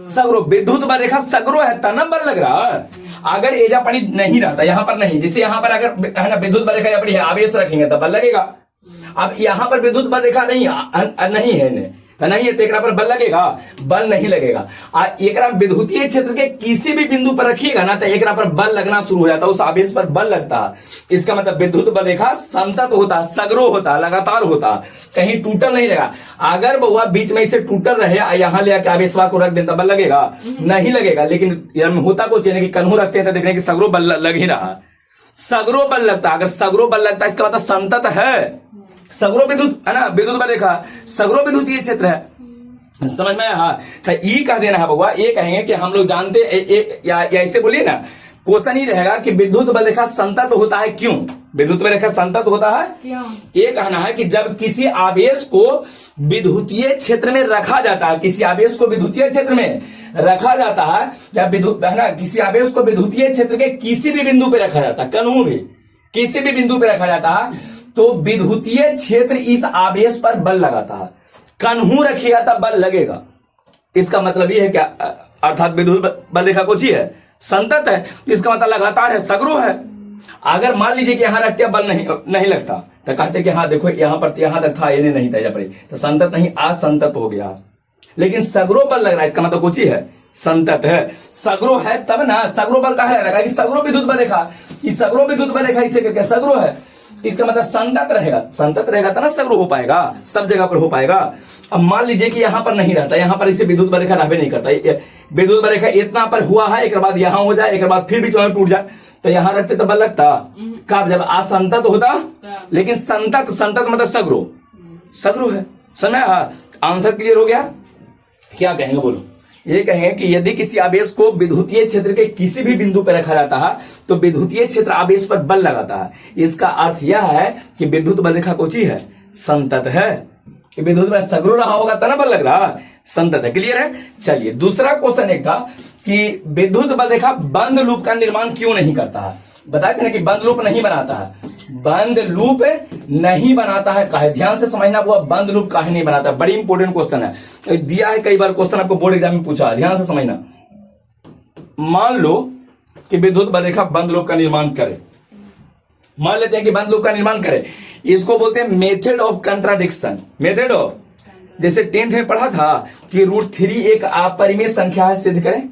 सगरो, विद्युत बल रेखा सगरो है तब बल लग रहा है। अगर एजा पड़ी नहीं रहता, यहाँ पर नहीं, जैसे यहाँ पर अगर है ना विद्युत बल रेखा पड़ी है, आवेश रखेंगे तब बल लगेगा। अब यहाँ पर विद्युत बल रेखा नहीं है, तो नहीं है तो एक पर बल लगेगा, बल नहीं लगेगा। एक विद्युतीय क्षेत्र के किसी भी बिंदु पर रखिएगा ना तो एक पर बल लगना शुरू हो जाता है, उस आवेश पर बल लगता है। इसका मतलब विद्युत बल रेखा संतत होता, सगरो होता, लगातार होता, कहीं टूटल नहीं रहेगा। अगर बहुआ बीच में इसे टूटल रहे, यहाँ ले आके आवेशवा को रख देता बल लगेगा, नहीं लगेगा। लेकिन होता को चाहिए कि कन्हू रखते हैं तो देखने की सगरो बल लग ही रहा, सगरो बल लगता। अगर सगरो बल लगता है इसका मतलब संतत है, सगरो विद्युत है ना, विद्युत बल रेखा सगरो विद्युतीय क्षेत्र है, समझ में। हाँ तो ये कह देना है बउआ, ये कहेंगे कि हम लोग जानते या ऐसे बोलिए ना, क्वेश्चन ही रहेगा कि विद्युत बल रेखा संतत होता है क्यों, विद्युत बल रेखा संतत होता है क्यों। ये कहना है कि जब किसी आवेश को विद्युतीय क्षेत्र में रखा जाता है, किसी आवेश को विद्युतीय क्षेत्र में रखा जाता है, या विद्युत है ना, किसी आवेश को विद्युतीय क्षेत्र के किसी भी बिंदु पे रखा जाता है, कन्हू भी किसी भी बिंदु पे रखा जाता है, तो विद्युतीय क्षेत्र इस आवेश पर बल लगाता है। कन्हू रखिएगा तब बल लगेगा। इसका मतलब ये है क्या, अर्थात विद्युत बल रेखा कौन सी है, संतत है, इसका मतलब लगातार है, सगरो है। अगर मान लीजिए कि यहां रखते बल नहीं लगता तो कहते कि हाँ देखो यहाँ पर यहां तक था, ये नहीं था, तो संतत नहीं असंतत हो गया। लेकिन सगरो बल लग रहा है, इसका मतलब कौन सी है, संतत है, सगरो है तब ना। सगरो बल कहा लगा कि सगरो विद्युत बल रेखा, इस सगरो विद्युत बल रेखा इसे करके सगरो है, इसका मतलब संतत रहेगा, संतत रहेगा तो ना सगरो हो पाएगा, सब जगह पर हो पाएगा। अब मान लीजिए कि यहाँ पर नहीं रहता, यहाँ पर इसे विद्युत बल रेखा रहबे नहीं करता, विद्युत बल रेखा इतना पर हुआ है, एक बाद यहाँ हो जाए, एक बाद फिर भी टूट जाए, तो यहाँ रखते तो बल लगता कब, जब असंतत होता। लेकिन संतत, संतत मतलब सगरो, सगरो है, समय। आंसर क्लियर हो गया, क्या कहेंगे बोलो। ये कहेंगे कि यदि किसी आवेश को विद्युतीय क्षेत्र के किसी भी बिंदु पर रखा जाता है तो विद्युतीय क्षेत्र आवेश पर बल लगाता है। इसका अर्थ यह है कि विद्युत बल रेखा कौन सी है, संतत है। विद्युत बल सगरो रहा होगा तब ना बल लग रहा, संतत है। क्लियर है। चलिए दूसरा क्वेश्चन एक था कि विद्युत बल रेखा बंद लूप का निर्माण क्यों नहीं करता है। बताए थे ना कि बंद लूप नहीं बनाता है, बंद लूप नहीं बनाता है। कहे ध्यान से समझना, वो बंद लूप काहे नहीं बनाता, बड़ी इंपॉर्टेंट क्वेश्चन है, दिया है कई बार क्वेश्चन, आपको बोर्ड एग्जाम में पूछा, ध्यान से समझना। मान लो कि विद्युत बल रेखा बंद लूप का निर्माण करे, मान लेते हैं कि बंद लूप का निर्माण करे, इसको बोलते हैं method of contradiction. Method of, जैसे 10th में पढ़ा था कि √3 एक अपरिमेय संख्या है, सिद्ध करें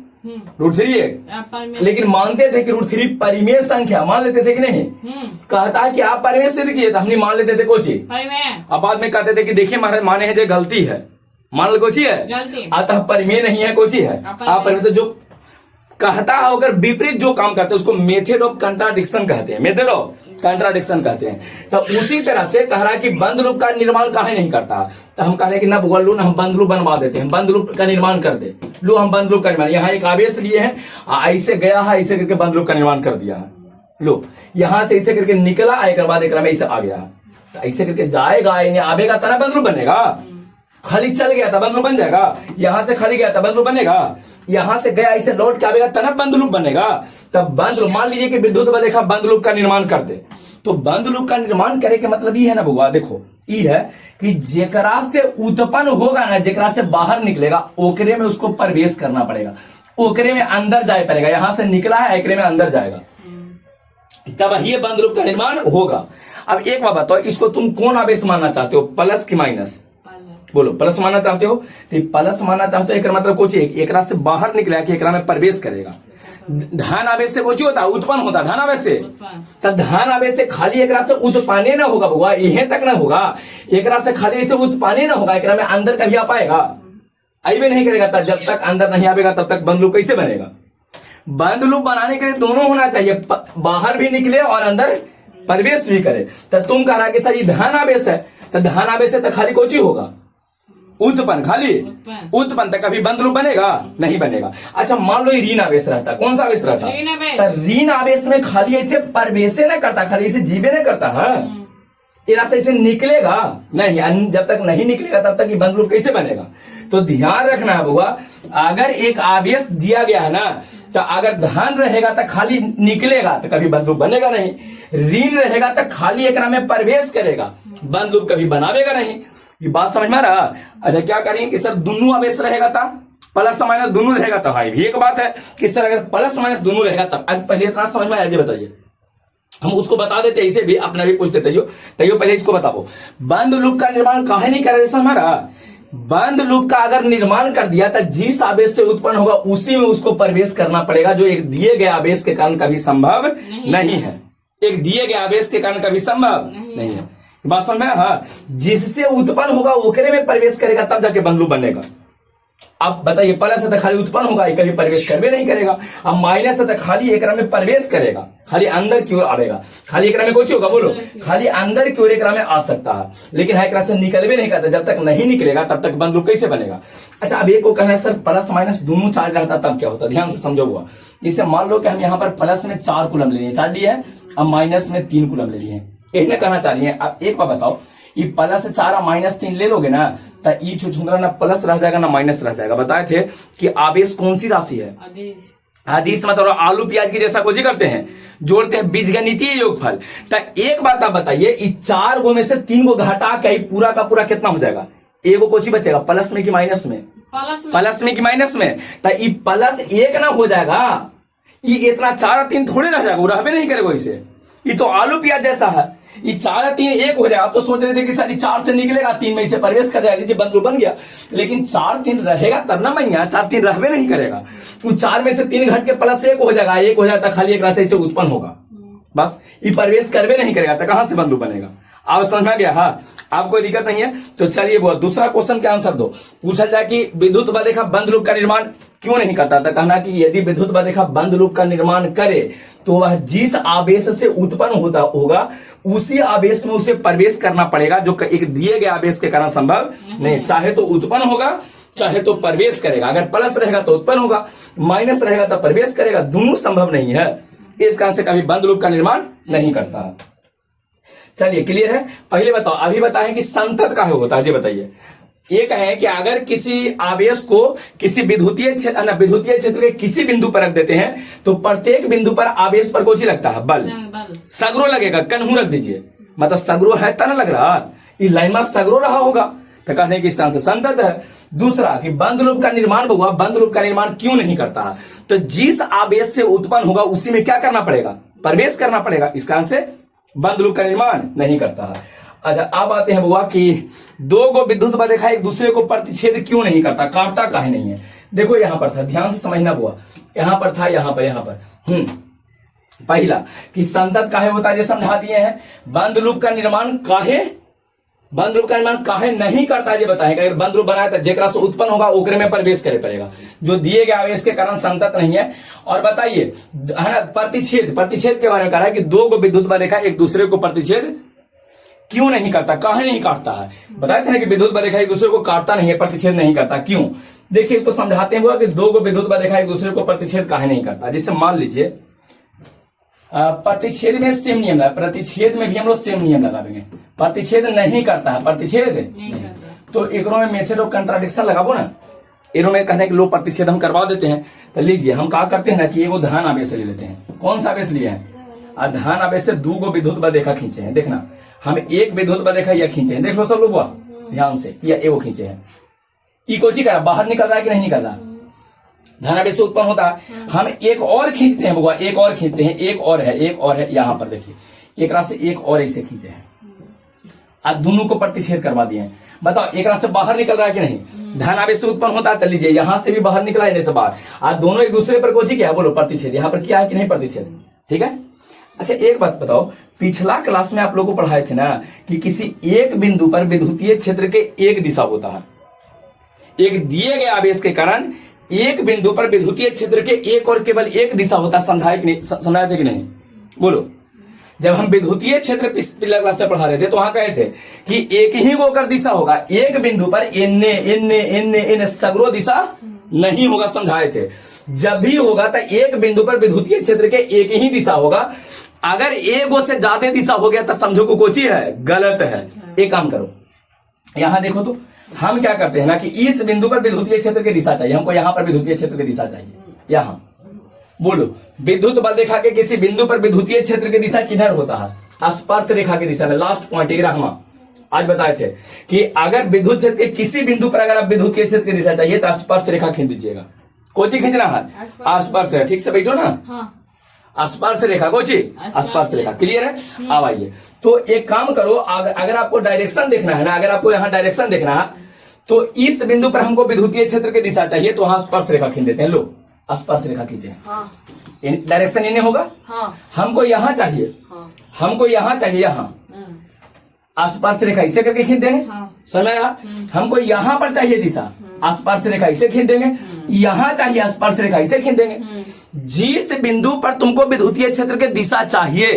√3 एक, लेकिन मानते थे कि √3 परिमेय संख्या, मान लेते थे कि नहीं, कहता है कि आप परिमेय सिद्ध किए, तो हमने मान लेते थे कोची, अब बाद में कहते थे कि देखिए महाराज माने हैं जो गलती है, मान लो कोची है, अतः परिमेय नहीं है, कोची है अपरिमेय। तो जो कहता है अगर विपरीत जो काम करते हैं उसको मेथड ऑफ कंट्राडिक्शन कहते हैं, मेथड ऑफ कंट्राडिक्शन कहते हैं। तो उसी तरह से कह रहा है कि बंद लूप का निर्माण काहे नहीं करता, तो हम कह रहे हैं कि ना बोल लो ना, हम बंद लूप बनवा देते हैं, बंद लूप का निर्माण कर दे लो, हम बंद लूप का निर्माण, यहाँ एक आवेश लिए हैं, ऐसे गया है, ऐसे करके बंद लूप का निर्माण कर दिया है, लो यहां से ऐसे करके निकला, एक बाद एक में ऐसे आ गया, तो ऐसे करके जाएगा, आवेगा तरह बंद लूप बनेगा, खाली चल गया था बंद लूप बन जाएगा, यहां से खाली गया था बंद लूप बनेगा, यहां से गया इसे लौट के आएगा तब बंद लूप बनेगा। तब बंद लूप, मान लीजिए कि विद्युत बल रेखा बंद लूप का निर्माण कर दे, तो बंद लूप का निर्माण करे के मतलब ये है ना बउआ, देखो ये है कि जेकरा से उत्पन्न होगा ना, जेकरा से बाहर निकलेगा ओकरे में उसको प्रवेश करना पड़ेगा, ओकरे में अंदर जाए पड़ेगा। यहां से निकला है एकरे में अंदर जाएगा, तब ये बंद लूप का निर्माण होगा। अब एक बात बताओ, इसको तुम कौन आवेश मानना चाहते हो, प्लस की माइनस? बोलो, प्लस मानना चाहते हो? तो प्लस मानना चाहते हो, एक मतलब कुछ एकरा से बाहर निकला कि एकरा में प्रवेश करेगा। धन आवेश से कुछ होता है, उत्पन्न होता है धन आवेश से, तो धन आवेश से खाली एकरा से उत्पन्न ना होगा बउआ, यहीं तक ना होगा, एकरा से खाली इसे उत्पन्न ना होगा, एकरा में अंदर कभी आ पाएगा? आइबे नहीं करेगा। तब जब तक अंदर नहीं आएगा तब तक बंद लूप कैसे बनेगा? बंद लूप बनाने के लिए दोनों होना चाहिए, बाहर भी निकले और अंदर प्रवेश भी करे। तो तुम कह रहा कि सर ये धन आवेश है, तो धन आवेश से तो खाली कोची होगा उत्पन्न, खाली उत्पन्न, तक कभी बंद लूप बनेगा? नहीं बनेगा। अच्छा मान लो ये ऋण आवेश रहता, कौन सा आवेश रहता? तो ऋण आवेश में खाली ऐसे प्रवेश न करता, खाली ऐसे जीवे न करता है, इरा से इसे निकलेगा नहीं, जब तक नहीं निकलेगा तब तक ये बंद लूप कैसे बनेगा? तो ध्यान रखना है बुआ, अगर एक आवेश दिया गया है ना, तो अगर धन रहेगा तो खाली निकलेगा तो कभी बंद लूप बनेगा नहीं, ऋण रहेगा तो खाली एकरा में प्रवेश करेगा, बंद लूप कभी बनावेगा नहीं। ये बात समझ में आ रहा? अच्छा क्या करेंगे कि सर दोनों आवेश रहेगा था, प्लस माइनस दोनों रहेगा, तो भाई भी एक बात है कि सर अगर प्लस माइनस दोनों रहेगा तब, आज पहले इतना समझ में आया जी बताइए, हम उसको बता देते इसे भी, अपना भी पूछ देते हो, तैयो पहले इसको बताओ, बंद लूप का निर्माण काहे नहीं कर रहे हमारा? बंद लूप का अगर निर्माण कर दिया तो जिस आवेश से उत्पन्न होगा उसी में उसको प्रवेश करना पड़ेगा, जो एक दिए गए आवेश के कारण कभी संभव नहीं है, एक दिए गए आवेश के कारण कभी संभव नहीं है। बात समझ में? हाँ, जिससे उत्पन्न होगा ओकरे में प्रवेश करेगा तब जाके बंद लूप बनेगा। अब बताइए, प्लस से तो खाली उत्पन्न होगा, कभी प्रवेश करवे नहीं करेगा, अब माइनस से तो खाली एकरा में प्रवेश करेगा, खाली अंदर की ओर आवेगा, खाली एकरा में कुछ होगा, बोलो खाली अंदर की ओर एकरा में आ सकता है, लेकिन एकरा से निकलवे नहीं करता, जब तक नहीं निकलेगा तब तक बंद लूप कैसे बनेगा? अच्छा अब एक को कहना है सर प्लस माइनस दोनों चार्ज रहता तब क्या होता, ध्यान से समझो हुआ। जैसे मान लो कि हम यहाँ पर प्लस में 4 कूलम ले लिए, 4 लिए है, अब माइनस में 3 कूलम ले लिए, यही कहना चाह रही है। अब एक बार बताओ, ये प्लस 4 माइनस 3 ले लोगे ना, तो ये छुछुंदरा ना प्लस रह जाएगा ना माइनस रह जाएगा। बताए थे कि आवेश कौन सी राशि है? आदिश मतलब आलू प्याज की जैसा कोजी करते हैं, जोड़ते हैं बीजगणितीय योगफल। तो एक बात आप बताइए, इस 4 गो में से 3 गो घटा के पूरा का पूरा कितना हो जाएगा? एगो कोची बचेगा, प्लस में कि माइनस में? प्लस में कि माइनस में? तो ये प्लस 1 ना हो जाएगा, ये इतना 4 और 3 थोड़े रह जाएगा, वो रहबे नहीं करेगा इसे, ये तो आलू प्याज जैसा है, ये 4 और 3 1 हो जाएगा। आप तो सोच रहे थे कि सर 4 से निकलेगा 3 में इसे प्रवेश कर जाएगा, लीजिए बंद लूप बन गया, लेकिन 4 3 रहेगा तब ना मैया, 4 3 रहबे नहीं करेगा, तो 4 में से 3 घट के प्लस 1 हो जाएगा, 1 हो जाता खाली एक राशि इसे उत्पन्न होगा, बस ये प्रवेश करवे नहीं करेगा, तो कहां से बंद लूप बनेगा? आप समझ में गया? हाँ, आप कोई दिक्कत नहीं है। तो चलिए वो दूसरा क्वेश्चन का आंसर दो। पूछा जाए कि विद्युत बल रेखा बंद लूप का निर्माण क्यों नहीं करता था? कहना कि यदि विद्युत बल रेखा बंद लूप का निर्माण करे तो वह जिस आवेश से उत्पन्न होता होगा उसी आवेश में उसे प्रवेश करना पड़ेगा, जो एक दिए गए आवेश के कारण संभव नहीं। चाहे तो उत्पन्न होगा, चाहे तो प्रवेश करेगा। अगर प्लस रहेगा तो उत्पन्न होगा, माइनस रहेगा तो प्रवेश करेगा, दोनों संभव नहीं है। इस कारण से कभी बंद लूप का निर्माण नहीं करता। चलिए क्लियर है। पहले बताओ, अभी बताएं कि संतत काहे होता है, ये बताइए। एक है कि अगर किसी आवेश को किसी विद्युतीय क्षेत्र के किसी बिंदु पर रख देते हैं तो प्रत्येक बिंदु पर आवेश पर कौन सी लगता है? बल। सगरो लगेगा, कन्हू रख दीजिए, मतलब सगरो है तना लग रहा, ये लाइन में सगरो रहा होगा, तो कहते हैं कि इस तरह से संतत है। दूसरा कि बंद लूप का निर्माण हुआ, बंद लूप का निर्माण क्यों नहीं करता है? तो जिस आवेश से उत्पन्न होगा उसी में क्या करना पड़ेगा? प्रवेश करना पड़ेगा, इस कारण से बंद लूप का निर्माण नहीं करता है। अच्छा अब आते हैं बुआ कि 2 गो विद्युत बल रेखा एक दूसरे को प्रतिच्छेद क्यों नहीं करता, काटता काहे नहीं है? देखो यहां पर था, ध्यान से समझना बुआ, यहां पर था, यहां पर पहला कि संतत काहे होता है, ये समझा दिए हैं। बंद लूप का निर्माण काहे नहीं करता है, ये बताएगा। अगर बंद लूप बनाया तो जेकरा से उत्पन्न होगा ओकरे में प्रवेश करे पड़ेगा, जो दिए गए आवेश के कारण संतत नहीं है। और बताइए है ना, प्रतिच्छेद के बारे में कह रहा है कि 2 गो विद्युत बल रेखा एक दूसरे को प्रतिच्छेद क्यों नहीं करता, काहे नहीं काटता है? बताए थे कि विद्युत बल रेखा एक दूसरे को काटता नहीं है, प्रतिच्छेद नहीं करता, क्यों? देखिए इसको समझाते हैं कि 2 गो विद्युत बल रेखा एक दूसरे को प्रतिच्छेद काहे नहीं करता। जिससे मान लीजिए प्रतिच्छेद में सेम नियम है, प्रतिच्छेद में भी हम लोग सेम नियम लगाएंगे। प्रतिच्छेद नहीं करता है, प्रतिच्छेद नहीं करता। तो एकरो में मेथड ऑफ कंट्राडिक्शन लगाबो ना, इनो में कहने के लो प्रतिच्छेद हम करवा देते हैं। तो लीजिए हम क्या करते हैं ना कि एगो धन आवेश ले लेते हैं। कौन सा आवेश लिए हैं? धन आवेश से 2 गो विद्युत बल रेखा खींचे हैं। देखना हम एक विद्युत बल रेखा यह खींचे हैं, देख लो सब लोग ध्यान से, या एगो खींचे हैं। ई कोची का बाहर निकल रहा है कि नहीं निकल रहा? धन आवेश से उत्पन्न होता है। हम एक और खींचते हैं बउआ, एक और खींचते हैं, एक और है यहाँ पर देखिए, एक से एक और ऐसे खींचे हैं, आज दोनों को प्रतिच्छेद करवा दिए हैं। बताओ एक से बाहर निकल रहा है कि नहीं? धन आवेश से उत्पन्न होता है, तो लीजिए यहाँ से भी बाहर निकला है, से बाहर, आज दोनों एक दूसरे पर कोची क्या है बोलो? प्रतिच्छेद। यहाँ पर क्या है कि नहीं प्रतिच्छेद? ठीक है। अच्छा एक बात बताओ, पिछला क्लास में आप लोगों को पढ़ाए थे ना कि किसी एक बिंदु पर विद्युतीय क्षेत्र के एक दिशा होता है। एक दिए गए आवेश के कारण एक बिंदु पर विद्युतीय क्षेत्र के एक और केवल एक दिशा होता है। समझाए थे कि नहीं बोलो? जब हम विद्युतीय क्षेत्र पिछले क्लास से पढ़ा रहे थे तो वहां कहे थे कि एक ही होकर दिशा होगा, एक बिंदु पर इन्ने सगरो दिशा नहीं होगा। समझाए थे जब भी होगा तो एक बिंदु पर विद्युतीय क्षेत्र के एक ही दिशा होगा। अगर एक से ज्यादा दिशा हो गया तो समझो को कोची है, गलत है। एक काम करो, यहां देखो तो हम क्या करते हैं ना कि इस बिंदु पर विद्युतीय क्षेत्र की दिशा चाहिए हमको, यहां पर विद्युतीय क्षेत्र की दिशा चाहिए। यहां बोलो विद्युत बल रेखा के किसी बिंदु पर विद्युतीय क्षेत्र की दिशा किधर होता है? स्पर्श रेखा की दिशा में। लास्ट पॉइंट हम आज बताए थे कि अगर विद्युत क्षेत्र के किसी बिंदु पर अगर आप विद्युतीय क्षेत्र की दिशा चाहिए तो स्पर्श रेखा खींच दीजिएगा। कोची खींचना है? स्पर्श रेखा। ठीक से बैठो ना। हाँ। स्पर्श रेखा कोची? स्पर्श रेखा। क्लियर है? अब आइए तो एक काम करो, अगर आपको डायरेक्शन देखना है ना, अगर आपको यहाँ डायरेक्शन देखना है तो इस बिंदु पर हमको विद्युतीय क्षेत्र की दिशा चाहिए तो वहां स्पर्श रेखा खींच देते हैं। लो स्पर्श रेखा खींचे। हाँ। डायरेक्शन इन्हें होगा। हाँ। हमको यहाँ चाहिए। हाँ। हमको यहाँ चाहिए, यहाँ स्पर्श रेखा इसे करके खींच देंगे। हाँ। समझ आया? हमको यहाँ पर चाहिए दिशा, स्पर्श रेखा इसे खींच देंगे। यहाँ चाहिए स्पर्श रेखा इसे खींच देंगे। जिस बिंदु पर तुमको विद्युतीय क्षेत्र की दिशा चाहिए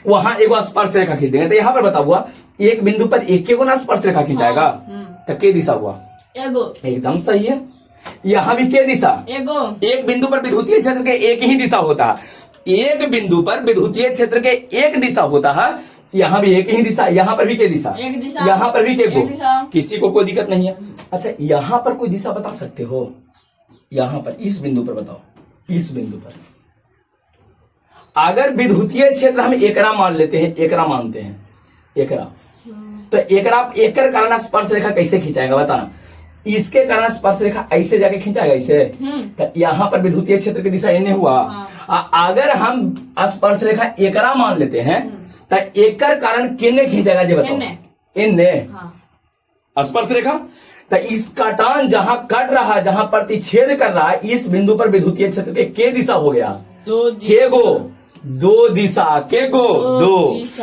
वहां एगो स्पर्श रेखा खींच देंगे। तो यहाँ पर बता हुआ एक बिंदु पर एक ना स्पर्श रेखा खींचाएगा। तो के दिशा हुआ? एकदम सही है। यहाँ भी के दिशा? एक बिंदु पर विद्युतीय क्षेत्र के एक ही दिशा होता है। एक बिंदु पर विद्युतीय क्षेत्र के एक दिशा होता है, यहाँ भी एक ही दिशा, यहाँ पर भी के दिशा, यहाँ पर भी के गो, किसी को कोई दिक्कत नहीं है। अच्छा यहाँ पर कोई दिशा बता सकते हो? यहाँ पर इस बिंदु पर बताओ, इस बिंदु पर अगर विद्युतीय क्षेत्र हम एकरा मान लेते हैं, एकरा मानते हैं, एकरा, तो एकर कारण स्पर्श रेखा कैसे खींचाएगा बताना? इसके कारण स्पर्श रेखा ऐसे जाके खींचाएगा, ऐसे। तो यहाँ पर विद्युतीय क्षेत्र की दिशा इन्हें हुआ। अगर हम स्पर्श रेखा एकरा मान लेते हैं तो एकर कारण किन्ने खींचेगा जी बताओ? इन्ने। स्पर्श रेखा तो इस काटान जहां कट रहा है, जहां प्रतिच्छेद कर रहा है, इस बिंदु पर विद्युतीय क्षेत्र के दिशा हो गया? के गो? दो दिशा। के गो? दो।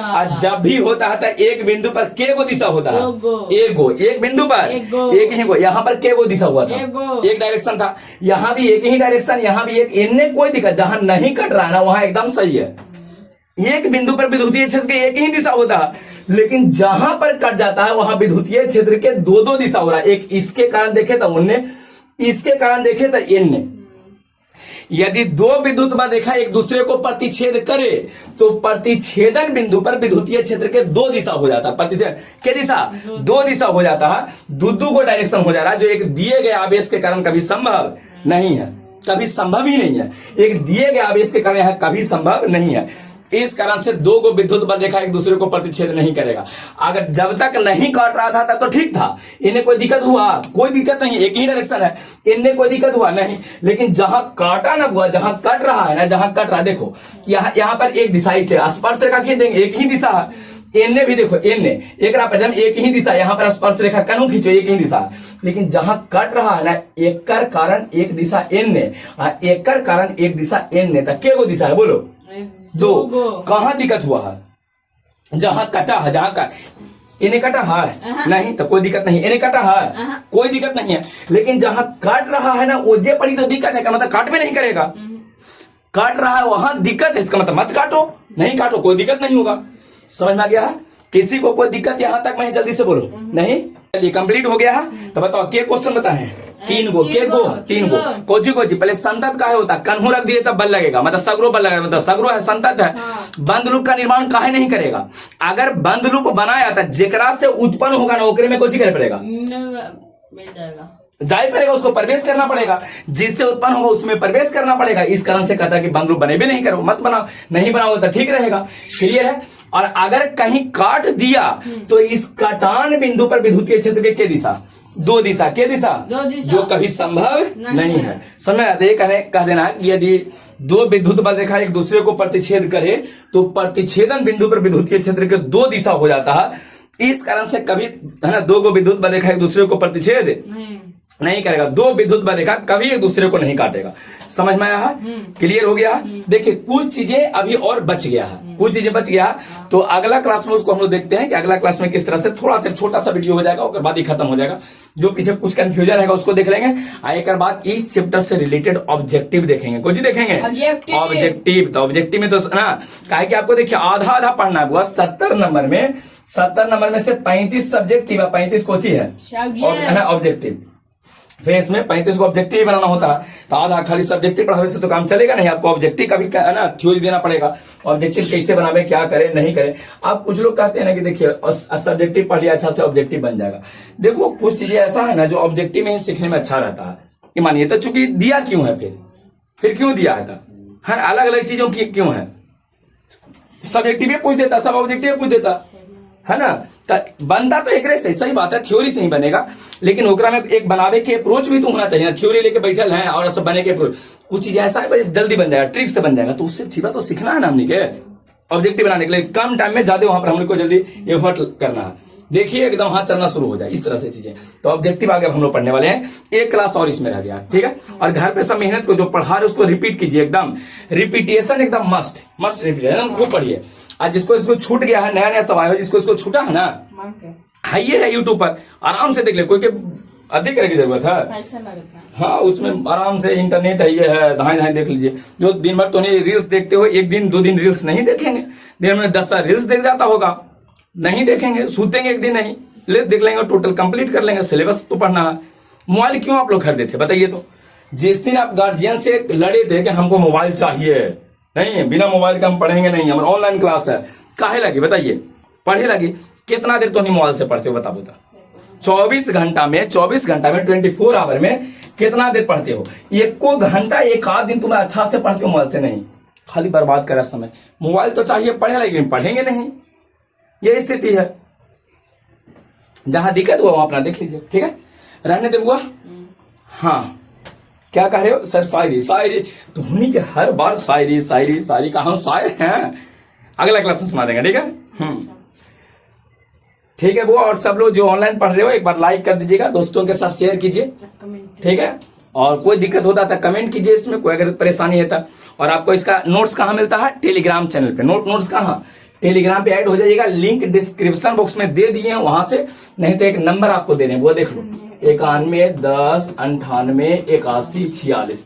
और जब भी होता है तो एक बिंदु पर के गो दिशा होता है? एक गो। एक बिंदु पर एक ही गो। यहाँ पर के गो दिशा हुआ था? एक डायरेक्शन था। यहाँ भी एक ही डायरेक्शन, यहाँ भी एक। इनने कोई दिक्कत, जहां नहीं कट रहा है ना वहां एकदम सही है। एक बिंदु पर विद्युतीय क्षेत्र के एक ही दिशा होता है, लेकिन जहां पर कट जाता है वहां विद्युतीय क्षेत्र के दो दिशा हो रहा है। एक इसके कारण देखे तो उनने, इसके कारण देखे तो इनने। यदि दो विद्युत बल रेखा एक दूसरे को प्रतिच्छेद करे तो प्रतिच्छेदन बिंदु पर विद्युतीय क्षेत्र के दो दिशा हो जाता है। प्रतिच्छेद के दिशा दो दिशा हो जाता है, दो को डायरेक्शन हो जा रहा है, जो एक दिए गए आवेश के कारण कभी संभव नहीं है, कभी संभव ही नहीं है। एक दिए गए आवेश के कारण यह कभी संभव नहीं है। इस कारण से दो गो विद्युत बल रेखा एक दूसरे को प्रतिच्छेद नहीं करेगा। अगर जब तक नहीं काट रहा था तब तो ठीक था, इन्हें कोई दिक्कत हुआ? कोई दिक्कत नहीं, एक ही डायरेक्शन है, इन्हें कोई दिक्कत हुआ नहीं। लेकिन जहां काटा ना हुआ, जहां कट रहा है ना, जहां कट रहा, देखो यहाँ पर एक दिशा से स्पर्श रेखा खींच देंगे, एक ही दिशा है। इनने भी देखो, इनने एक एक ही दिशा, यहाँ पर स्पर्श रेखा कनु खींचो, एक ही दिशा। लेकिन जहां कट रहा है ना, एक कर कारण एक दिशा इनने, एक कर कारण एक दिशा इनने, तक के गो दिशा है बोलो? दो। कहां दिक्कत हुआ है? जहां कटा है, जहां का इन्हें कटा है नहीं तो कोई दिक्कत नहीं, इन्हें कटा है कोई दिक्कत नहीं है। लेकिन जहां काट रहा है ना ओजे पड़ी तो दिक्कत है, का मतलब काट में नहीं करेगा। काट रहा है वहां दिक्कत है, इसका मतलब मत काटो, नहीं काटो, कोई दिक्कत नहीं होगा। समझ में आ गया है? किसी को कोई दिक्कत यहां तक? मैं जल्दी से बोलो नहीं। चलिए कंप्लीट हो गया है। तो बताओ के क्वेश्चन बताए? तीन गो के गो तीन गो कोची कोची पहले संतत काहे होता, कन्हू रख दिए तब बल लगेगा, मतलब सगरो बल लगेगा, मतलब सगरो है संतत है। बंद लूप का निर्माण काहे नहीं करेगा, अगर बंद लूप बनाया था जेकरा से उत्पन्न होगा ना ओकरे में कोची करे पड़ेगा, मिल जाएगा, जाए पड़ेगा, उसको प्रवेश करना पड़ेगा, जिससे उत्पन्न होगा उसमें प्रवेश करना पड़ेगा। इस कारण से कहता है कि बंद लूप बने भी नहीं करो, मत बनाओ, नहीं बनाओ तो ठीक रहेगा। क्लियर है। और अगर कहीं काट दिया तो इस कटान बिंदु पर विद्युतीय क्षेत्र के दिशा, दो दिशा, के दिशा जो कभी संभव नहीं है। समझ आते ये कह देना है कि यदि दो विद्युत बल रेखा एक दूसरे को प्रतिच्छेद करे तो प्रतिच्छेदन बिंदु पर विद्युतीय क्षेत्र के दो दिशा हो जाता है। इस कारण से कभी है ना दो गो विद्युत बल रेखा एक दूसरे को प्रतिच्छेद नहीं करेगा, दो विद्युत बल रेखा कभी एक दूसरे को नहीं काटेगा। समझ में आया? क्लियर हो गया? देखिए कुछ चीजें अभी और बच गया है, कुछ चीजें बच गया, तो अगला क्लास में उसको हम लोग देखते हैं कि अगला क्लास में किस तरह से थोड़ा सा छोटा सा वीडियो हो जाएगा, उसके बाद ही खत्म हो जाएगा। जो पीछे कुछ कंफ्यूजन रहेगा उसको देख लेंगे। एक बाद इस चैप्टर से रिलेटेड ऑब्जेक्टिव देखेंगे, कुछ देखेंगे ऑब्जेक्टिव। तो ऑब्जेक्टिव में तो ना कहा कि आपको देखिए आधा आधा पढ़ना है। 70 नंबर में से 35 सब्जेक्टिव है, 35 कोची है ना ऑब्जेक्टिव। फिर इसमें 35 को ऑब्जेक्टिव बनाना होता है, तो आधा खाली सब्जेक्टिव पढ़ाने से तो काम चलेगा नहीं, आपको ऑब्जेक्टिव का भी है ना थ्योरी देना पड़ेगा। ऑब्जेक्टिव कैसे बनावे, क्या करें नहीं करें। आप कुछ लोग कहते हैं ना कि देखिए सब्जेक्टिव पढ़ लिया अच्छा से ऑब्जेक्टिव बन जाएगा। देखो कुछ चीजें ऐसा है ना जो ऑब्जेक्टिव में ही सीखने में अच्छा रहता है कि मानिए तो चूंकि दिया क्यों है, फिर क्यों दिया है था, हर अलग अलग चीजों की क्यों है, सब्जेक्टिव पूछ देता, सब ऑब्जेक्टिव पूछ देता है ना। बनता तो एक से सही बात है, थ्योरी से ही बनेगा, लेकिन ओकरा में एक बनावे के अप्रोच भी तो होना चाहिए ना। थ्योरी लेके बैठल हैं और सब बने के अप्रोच, कुछ चीज ऐसा है बड़ी जल्दी बन जाएगा, ट्रिक से बन जाएगा, तो उससे सीधा तो सीखना है ना हमने के ऑब्जेक्टिव बनाने के लिए। कम टाइम में ज्यादा वहां पर हम लोग को जल्दी एफर्ट करना है। देखिए एकदम हाथ चलना शुरू हो जाए, इस तरह से चीजें। तो ऑब्जेक्टिव आगे हम लोग पढ़ने वाले हैं, एक क्लास और इसमें रह गया, ठीक है। और घर पे सब मेहनत को जो पढ़ा रहे उसको रिपीट कीजिए, एकदम रिपीटेशन एकदम मस्ट रिपीटेशन खूब पढ़िए। आज जिसको इसको छूट गया है, नया सब आया हो, जिसको इसको छूटा है ना, है ये है यूट्यूब पर आराम से देख ले, कोई के अधिक करने की जरूरत है, हाँ उसमें आराम से इंटरनेट है, ये है धाए देख लीजिए। जो दिन भर तो नहीं रील्स देखते हो, एक दिन 2 दिन रील्स नहीं देखेंगे, दिन में 10 रील्स देख जाता होगा, नहीं देखेंगे, सूतेंगे एक दिन नहीं, ले देख लेंगे, टोटल कंप्लीट कर लेंगे, सिलेबस तो पढ़ना है। मोबाइल क्यों आप लोग खरीदे थे बताइए तो? जिस दिन आप गार्जियन से लड़े थे कि हमको मोबाइल चाहिए, नहीं बिना मोबाइल का हम पढ़ेंगे नहीं, हमारा ऑनलाइन क्लास है, काहे लगी बताइए? पढ़े लगी। कितना देर तो नहीं मोबाइल से पढ़ते हो बता 24 घंटा में 24 आवर में कितना देर पढ़ते हो? एको घंटा एक आध दिन तुम्हें अच्छा से पढ़ते हो मोबाइल से नहीं, खाली बर्बाद करा समय। मोबाइल तो चाहिए पढ़े, लेकिन पढ़ेंगे नहीं, ये स्थिति है। जहां दिक्कत हुआ वहां अपना देख लीजिए, ठीक है, रहने दे बुआ। हाँ क्या कह रहे हो सर? शायरी धोनी के हर बार शायरी का हम शायर हैं, अगला क्लास में सुना देंगे, ठीक है। ठीक है वो, और सब लोग जो ऑनलाइन पढ़ रहे हो एक बार लाइक कर दीजिएगा, दोस्तों के साथ शेयर कीजिए, ठीक है। और कोई दिक्कत होता है तो कमेंट कीजिए, इसमें कोई अगर परेशानी है तो। और आपको इसका नोट्स कहाँ मिलता है? टेलीग्राम चैनल पे। नोट्स कहाँ? टेलीग्राम पे ऐड हो जाइएगा, लिंक डिस्क्रिप्शन बॉक्स में दे दिए हैं, वहां से, नहीं तो एक नंबर आपको दे रहे हैं वो देख लो, 91 10 98 81 46,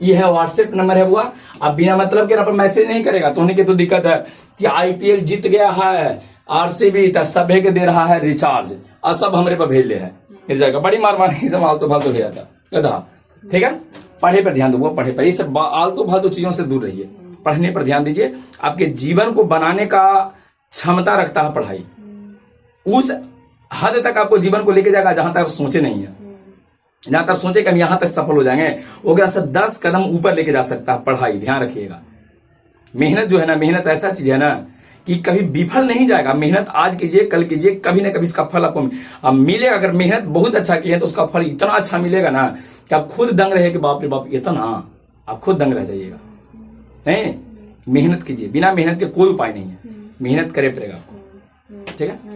ये है व्हाट्सएप नंबर है हुआ। आप बिना मतलब के पर मैसेज नहीं करेगा तो उन्हीं की तो दिक्कत है कि IPL जीत गया है, RCB तक सभे के दे रहा है रिचार्ज, और सब हमरे पर भेज ले है, मिल जाएगा। बड़ी मार सब आलतू फालतू भेजा था गधा, ठीक है। पढ़े पर ध्यान दो, वो पढ़े पर, ये सब आलतू फालतू चीजों से दूर रहिए, पढ़ने पर ध्यान दीजिए। आपके जीवन को बनाने का क्षमता रखता है पढ़ाई, उस हद तक आपको जीवन को लेके जाएगा जहां तक आप सोचे नहीं है। जहां तक सोचे कि हम यहां तक सफल हो जाएंगे, वो से 10 कदम ऊपर लेके जा सकता है पढ़ाई, ध्यान रखिएगा। मेहनत जो है ना, मेहनत ऐसा चीज है ना कि कभी विफल नहीं जाएगा। मेहनत आज कीजिए कल कीजिए, कभी ना कभी इसका फल आपको मिलेगा। अगर मेहनत बहुत अच्छा की है तो उसका फल इतना अच्छा मिलेगा ना कि आप खुद दंग रहे कि बाप रे बाप इतना, आप खुद दंग रह जाइएगा। नहीं, मेहनत कीजिए, बिना मेहनत के कोई उपाय नहीं है, मेहनत करे पड़ेगा, ठीक है।